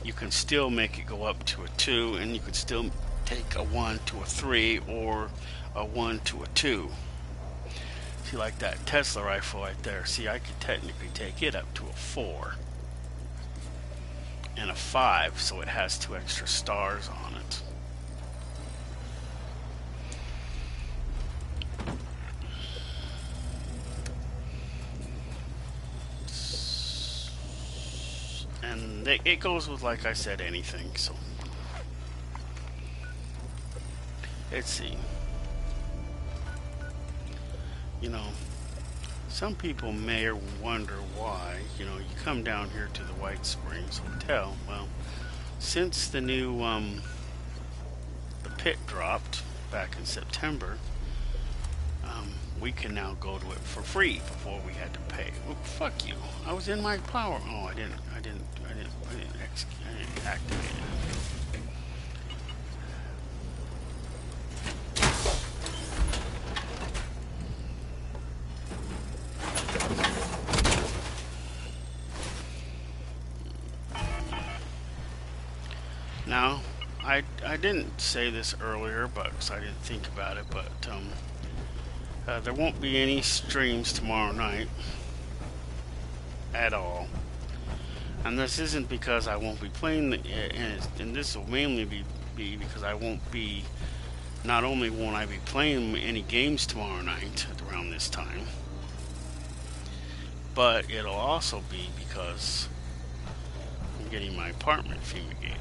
you can still make it go up to a 2, and you could still take a 1 to a 3 or a 1 to a 2. See, like that Tesla rifle right there. See, I could technically take it up to a 4 and a 5, so it has 2 extra stars on it. it goes with, like I said, anything. So let's see. You know, some people may wonder why, you know, you come down here to the White Springs Hotel. Well, since the new the pit dropped back in September, we can now go to it for free. Before we had to pay. Well, fuck you. I was in my power. Oh, I didn't activate it. Now, I didn't say this earlier, but because I didn't think about it, but there won't be any streams tomorrow night at all. And this isn't because I won't be playing, and this will mainly be because I won't be. Not only won't I be playing any games tomorrow night around this time, but it'll also be because I'm getting my apartment fumigated.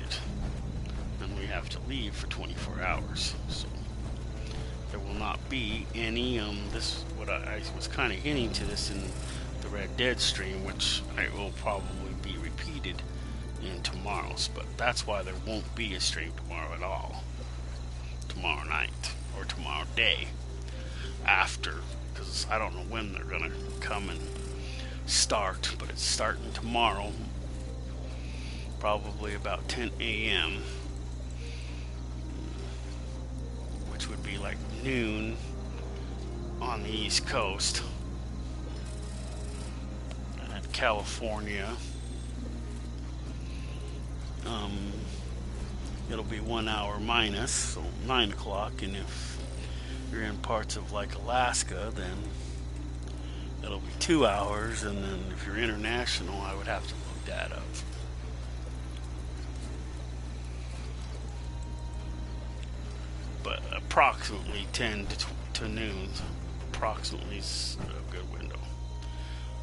And we have to leave for 24 hours. So there will not be any, this, what I was kind of hinting to this in the Red Dead stream, which I will probably be repeated in tomorrow's, but that's why there won't be a stream tomorrow at all. Tomorrow night, or tomorrow day, after, because I don't know when they're going to come and start, but it's starting tomorrow, probably about 10 a.m., which would be like noon on the East Coast. And California, it'll be 1 hour minus, so 9 o'clock, and if you're in parts of like Alaska, then it'll be 2 hours, and then if you're international, I would have to look that up. But approximately 10 to noon, approximately is a good window.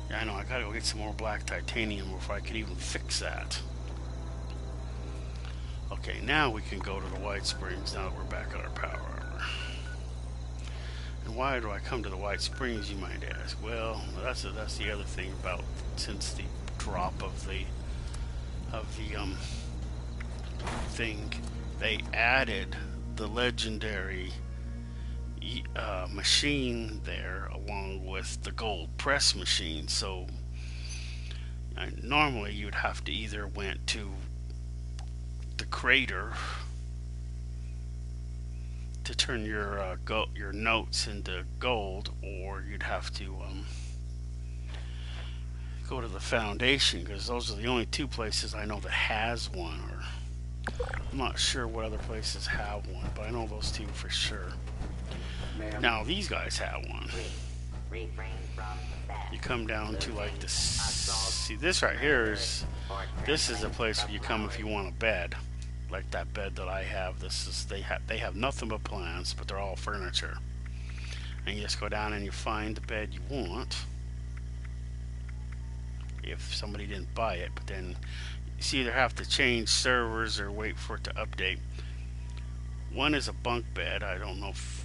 Yeah, I know, I gotta go get some more black titanium before I could even fix that. Okay, now we can go to the White Springs now that we're back at our power armor. And why do I come to the White Springs, you might ask? Well, that's the other thing about, since the drop of the thing, they added the legendary machine there along with the gold press machine. So normally you'd have to either went to the crater to turn your notes into gold, or you'd have to go to the Foundation, because those are the only two places I know that has one. Or I'm not sure what other places have one, but I know those two for sure. Now these guys have one. You come down to like this. See, this right here is a place where you come if you want a bed, like that bed that I have. This is they have nothing but plants, but they're all furniture. And you just go down and you find the bed you want. If somebody didn't buy it, but then you either have to change servers or wait for it to update. One is a bunk bed. I don't know if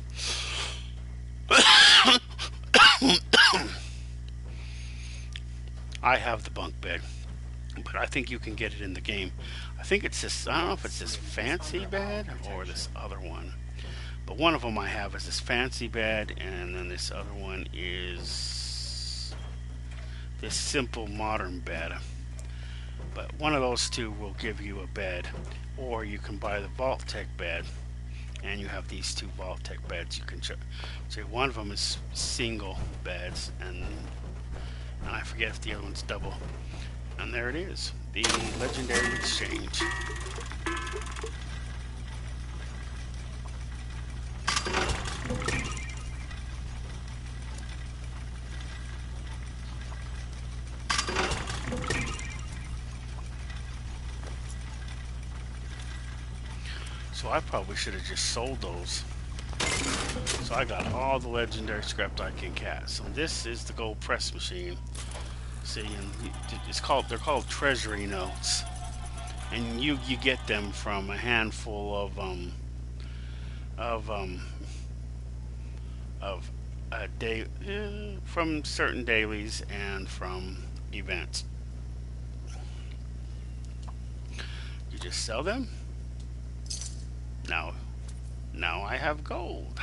I have the bunk bed, but I think you can get it in the game. I think it's this, I don't know if it's this fancy bed or this other one, but one of them I have is this fancy bed, and then this other one is this simple modern bed. But one of those two will give you a bed, or you can buy the Vault-Tec bed, and you have these two Vault-Tec beds. You can so one of them is single beds, and I forget if the other one's double. And there it is, the legendary exchange. So I probably should have just sold those. So I got all the legendary scrap I can get. So this is the gold press machine. See, and they're called treasury notes. and you get them from a handful of of a day from certain dailies and from events. You just sell them. Now, now I have gold.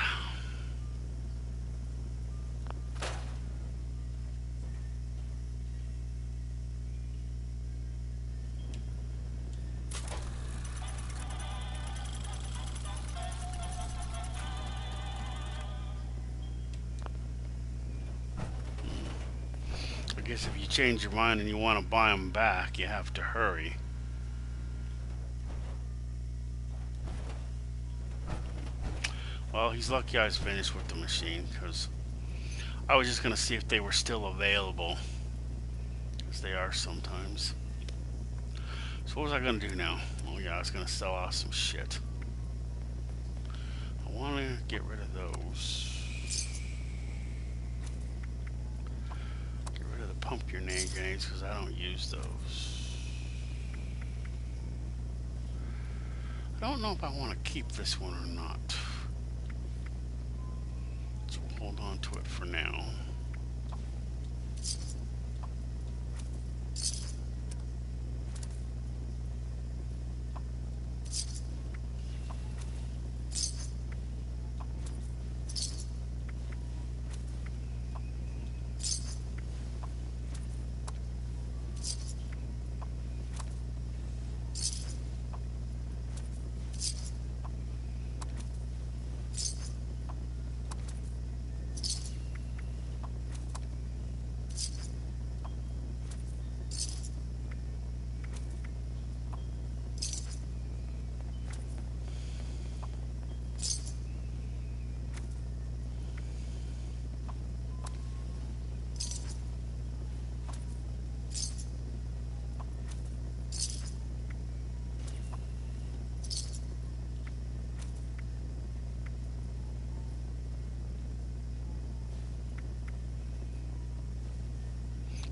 I guess if you change your mind and you want to buy them back, you have to hurry. Well, he's lucky I was finished with the machine, because I was just going to see if they were still available, as they are sometimes. So what was I going to do now? Oh yeah, I was going to sell off some shit. I want to get rid of those. Get rid of the pumpkin grenades, because I don't use those. I don't know if I want to keep this one or not. So we'll hold on to it for now.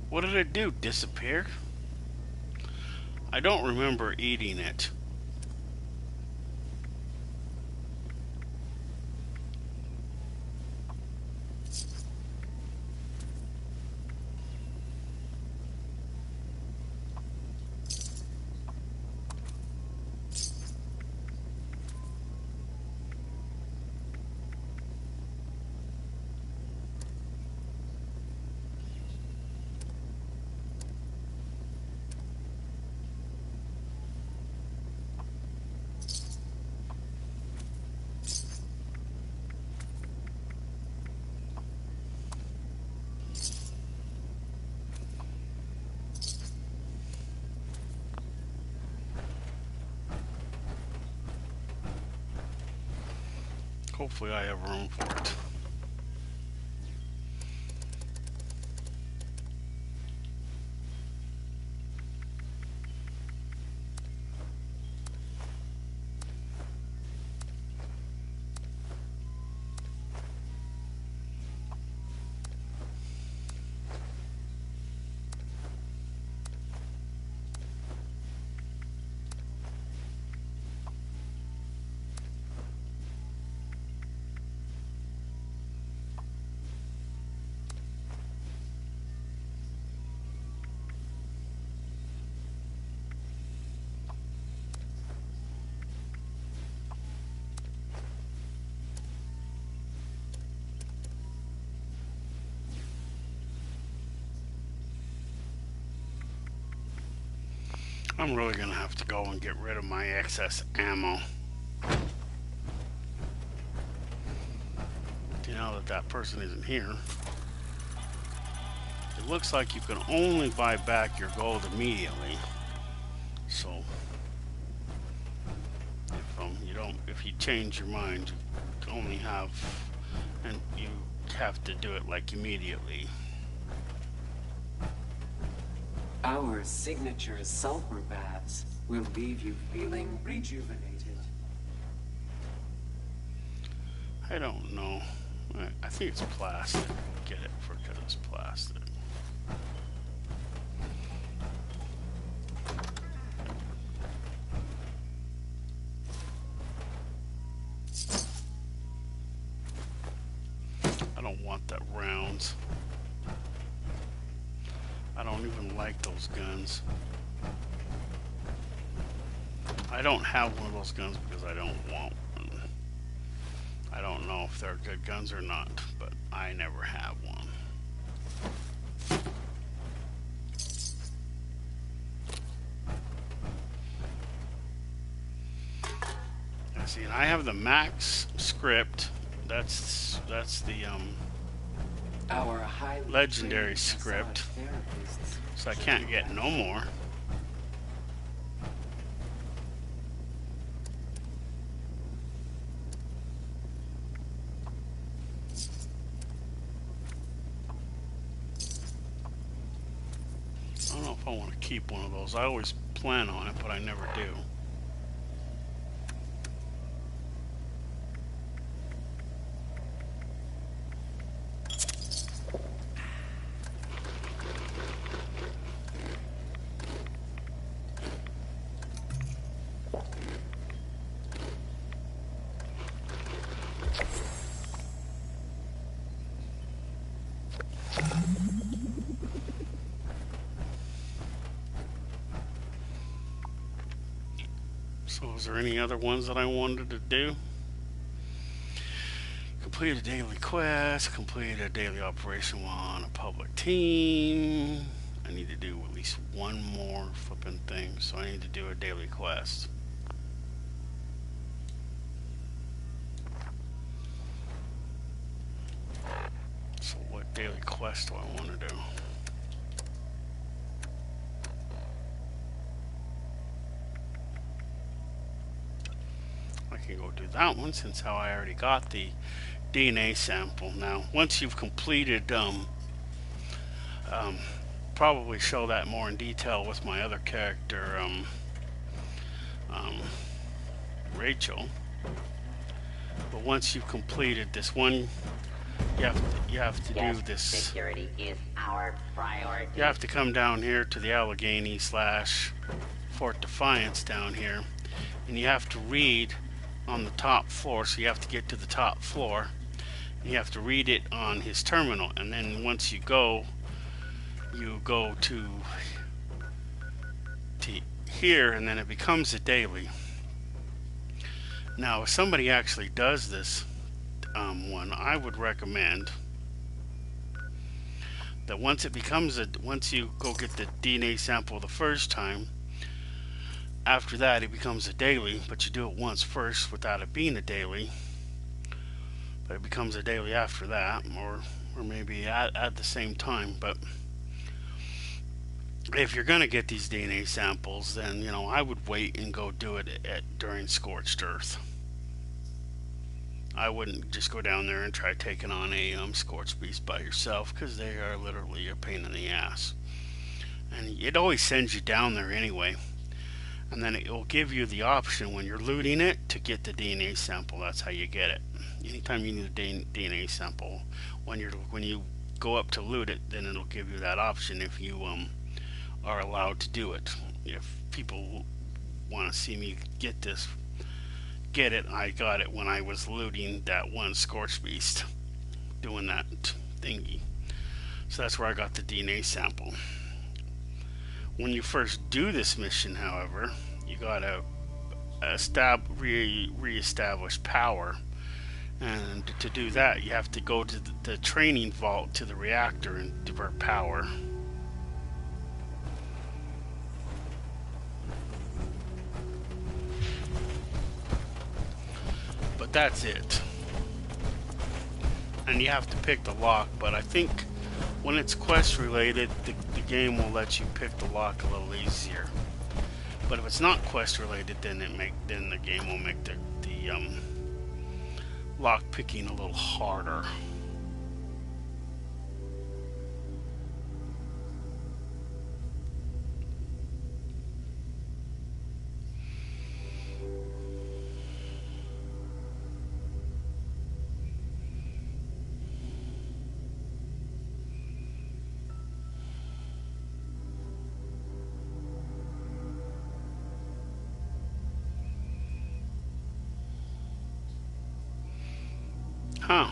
What did it do? Disappear? I don't remember eating it. Hopefully I have room for it. I'm really gonna have to go and get rid of my excess ammo. Now that that person isn't here, it looks like you can only buy back your gold immediately. So if you change your mind, you only have, and you have to do it like immediately. Our signature sulfur baths will leave you feeling rejuvenated. I don't know. I think it's plastic. Get it for because it's plastic. want that rounds. I don't even like those guns. I don't have one of those guns because I don't want one. I don't know if they're good guns or not, but I never have one. See, and I have the max script. That's the Our highly legendary trained script. massage therapists So I can't get no more. I don't know if I want to keep one of those. I always plan on it, but I never do. So is there any other ones that I wanted to do? Complete a daily quest, complete a daily operation while on a public team. I need to do at least one more flipping thing, so I need to do a daily quest. So what daily quest do I want to do? I can go do that one since how I already got the DNA sample. Now, once you've completed, probably show that more in detail with my other character, Rachel. But once you've completed this one, you have to do this. Security is our priority. You have to come down here to the Allegheny / Fort Defiance down here, and you have to read on the top floor. So you have to get to the top floor, and you have to read it on his terminal, and then once you go to here, and then it becomes a daily. Now, if somebody actually does this one, I would recommend that once you go get the DNA sample the first time, after that it becomes a daily, but you do it once first without it being a daily, but it becomes a daily after that, or maybe at the same time. But if you're gonna get these DNA samples, then I would wait and go do it during Scorched Earth. I wouldn't just go down there and try taking on a Scorched Beast by yourself, because they are literally a pain in the ass. And it always sends you down there anyway. And then it will give you the option when you're looting it to get the DNA sample. That's how you get it. Anytime you need a DNA sample, when you go up to loot it, then it'll give you that option if you are allowed to do it. If people want to see me get it, I got it when I was looting that one Scorched Beast, doing that thingy. So that's where I got the DNA sample. When you first do this mission, however, you gotta re-establish power, and to do that you have to go to the training vault to the reactor and divert power. But that's it. And you have to pick the lock, but I think when it's quest related, the game will let you pick the lock a little easier. But if it's not quest related, then the game will make the lock picking a little harder. Huh.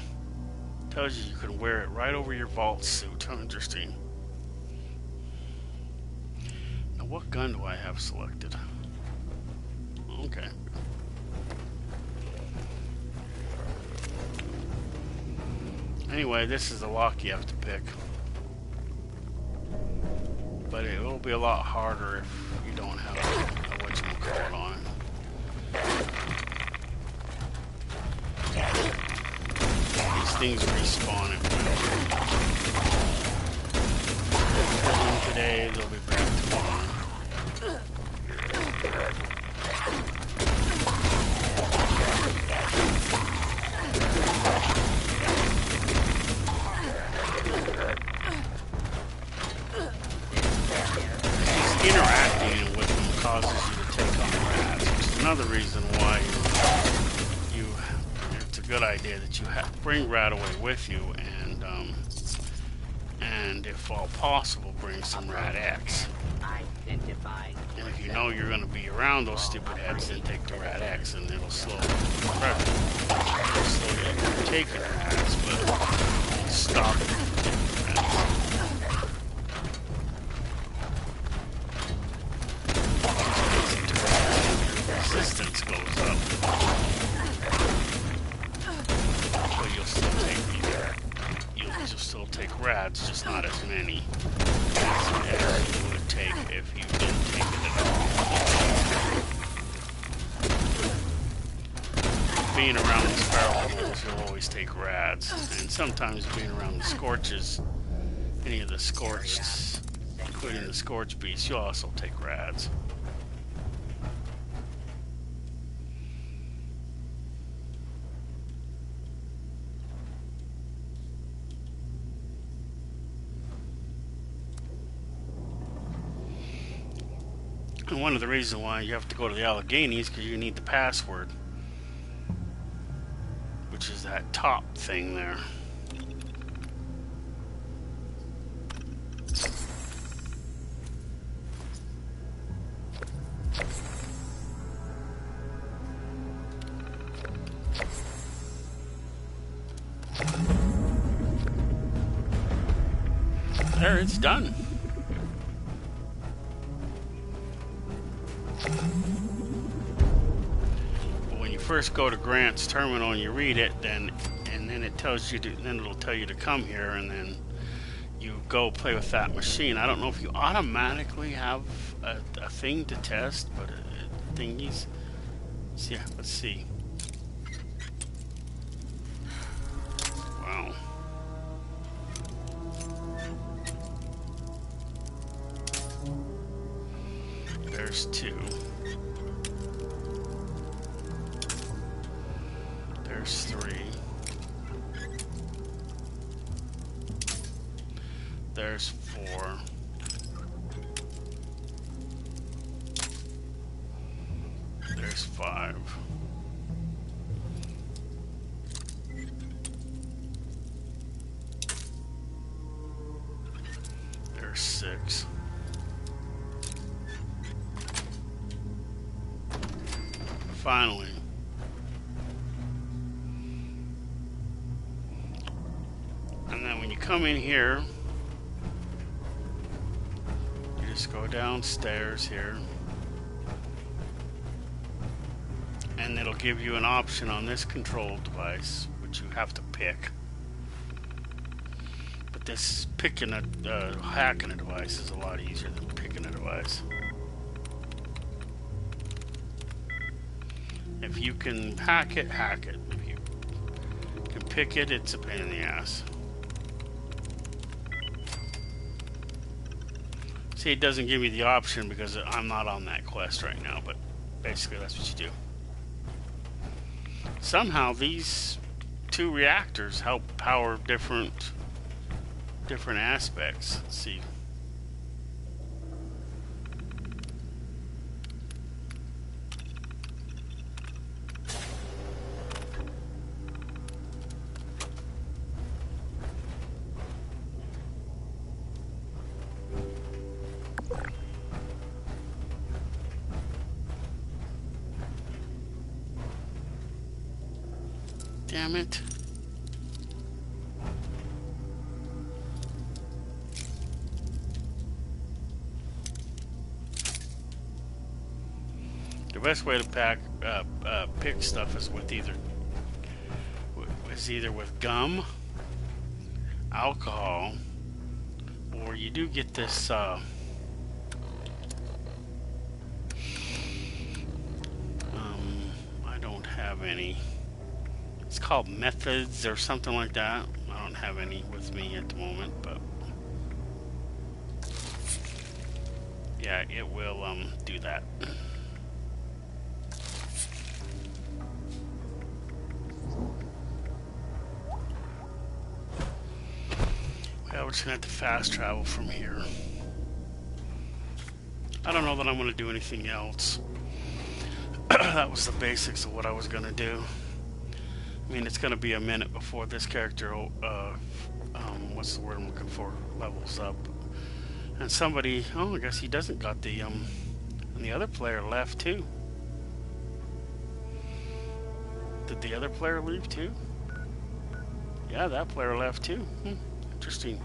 Tells you can wear it right over your vault suit. How interesting. Now, what gun do I have selected? Okay. Anyway, this is the lock you have to pick. But it will be a lot harder if you don't have a whatchamacallit on it. These things respawn it. Kill them today, they'll be back tomorrow. Interacting with them causes you to take on rats, which is another reason why it's a good idea that you bring rat away with you, and if all possible, bring some rat X. And if you know you're going to be around those stupid heads, then take the rat X, and it'll slow you from taking rats, but it'll stop it from taking rats. Resistance goes up, but you'll still take rats, just not as many as you would take if you didn't take it at all. Being around the sparrow holes, you'll always take rats, and sometimes being around the scorches, any of the scorched, including the scorch beasts, you'll also take rats. And one of the reasons why you have to go to the Alleghenies is because you need the password, which is that top thing there. There, it's done. But when you first go to Grant's terminal and you read it, then it tells you to, then it'll tell you to come here, and then you go play with that machine. I don't know if you automatically have a thing to test, but thingies. So yeah, let's see. Wow. There's 2. There's 3. There's 4. There's 5. There's 6. Finally. And then when you come in here, you just go downstairs here, and it'll give you an option on this control device, which you have to pick. But this hacking a device is a lot easier than picking a device. If you can hack it, hack it. If you can pick it, it's a pain in the ass. See, it doesn't give me the option because I'm not on that quest right now, but basically that's what you do. Somehow these 2 reactors help power different aspects. Let's see. Damn it. best way to pick stuff is either with gum, alcohol, or you do get this I don't have any. It's called methods or something like that. I don't have any with me at the moment, but yeah, it will do that. Well, we're just gonna have to fast travel from here. I don't know that I'm gonna do anything else. That was the basics of what I was gonna do. I mean, it's gonna be a minute before this character, what's the word I'm looking for, levels up. And somebody, I guess he doesn't got the, and the other player left too. Did the other player leave too? Yeah, that player left too. Interesting.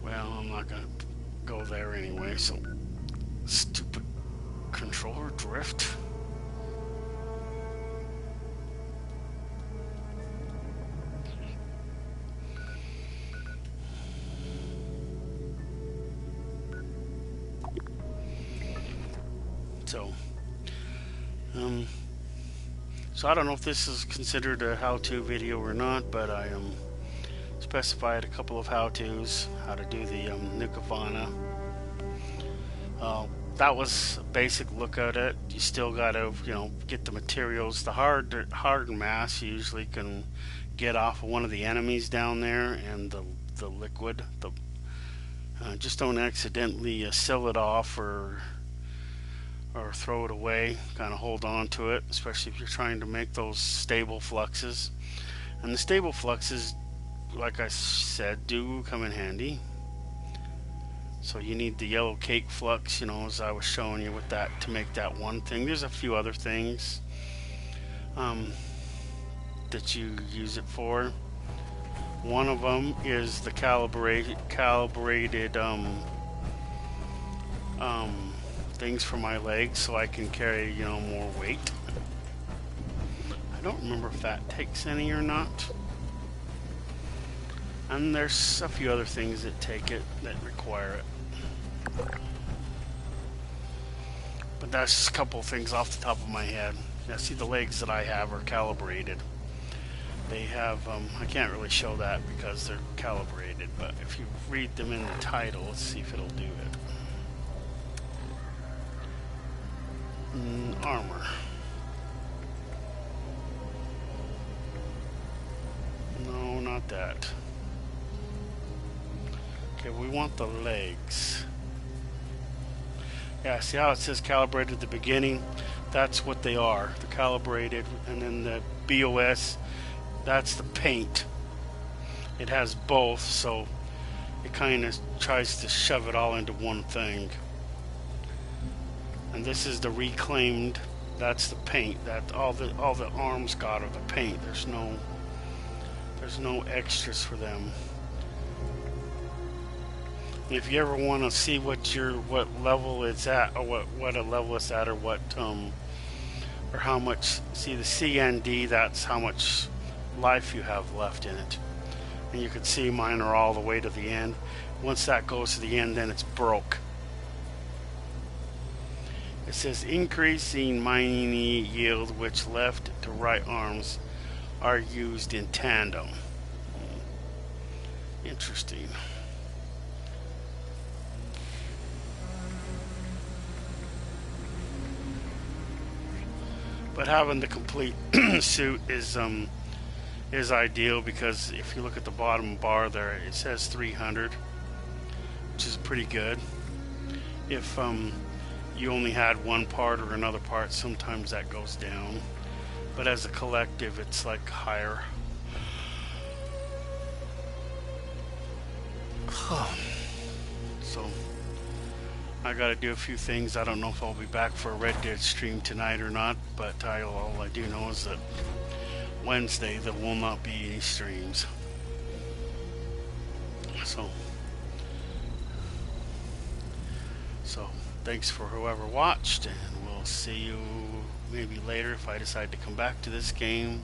Well, I'm not gonna go there anyway, so stupid controller drift. So I don't know if this is considered a how-to video or not, but I specified a couple of how-tos, how to do the Guevara. That was a basic look at it. You still got to, get the materials. The hard mass you usually can get off of one of the enemies down there, and the liquid. Just don't accidentally seal it off or throw it away. Kind of hold on to it, especially if you're trying to make those stable fluxes. And the stable fluxes, like I said, do come in handy. So you need the yellow cake flux, as I was showing you with that, to make that one thing. There's a few other things that you use it for. One of them is the calibrated things for my legs, so I can carry more weight. I don't remember if that takes any or not. And there's a few other things that take it, that require it. But that's just a couple of things off the top of my head. Yeah, see, the legs that I have are calibrated. They have, I can't really show that because they're calibrated, but if you read them in the title, let's see if it'll do it. Armor. No, not that. Okay, we want the legs. Yeah, see how it says calibrated at the beginning? That's what they are. They're calibrated. And then the BOS, that's the paint. It has both, so it kind of tries to shove it all into one thing. And this is the reclaimed, that's the paint. That all the arms got are the paint. There's no extras for them. If you ever want to see what level it's at, or what a level it's at, or or how much, see the CND, that's how much life you have left in it. And you can see mine are all the way to the end. Once that goes to the end, then it's broke. It says increasing mining yield, which left to right arms are used in tandem. Interesting. But having the complete suit is ideal, because if you look at the bottom bar there, it says 300, which is pretty good. If you only had one part or another part, sometimes that goes down. But as a collective, it's like higher. So I gotta do a few things. I don't know if I'll be back for a Red Dead stream tonight or not, but all I do know is that Wednesday there will not be any streams. So thanks for whoever watched, and we'll I'll see you maybe later if I decide to come back to this game.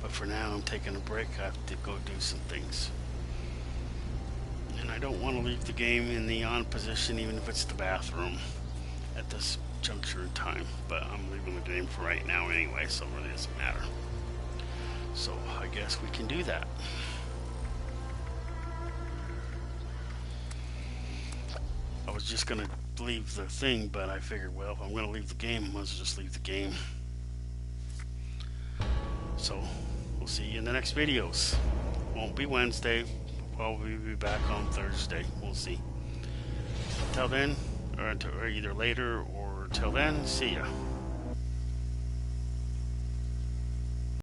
But for now, I'm taking a break. I have to go do some things. And I don't want to leave the game in the on position, even if it's the bathroom, at this juncture in time. But I'm leaving the game for right now anyway, so it really doesn't matter. So I guess we can do that. I was just going to leave the thing, but I figured, well, if I'm going to leave the game, I might as well just leave the game. So we'll see you in the next videos. Won't be Wednesday. Probably be back on Thursday. We'll see. Until then, or either later or till then, see ya.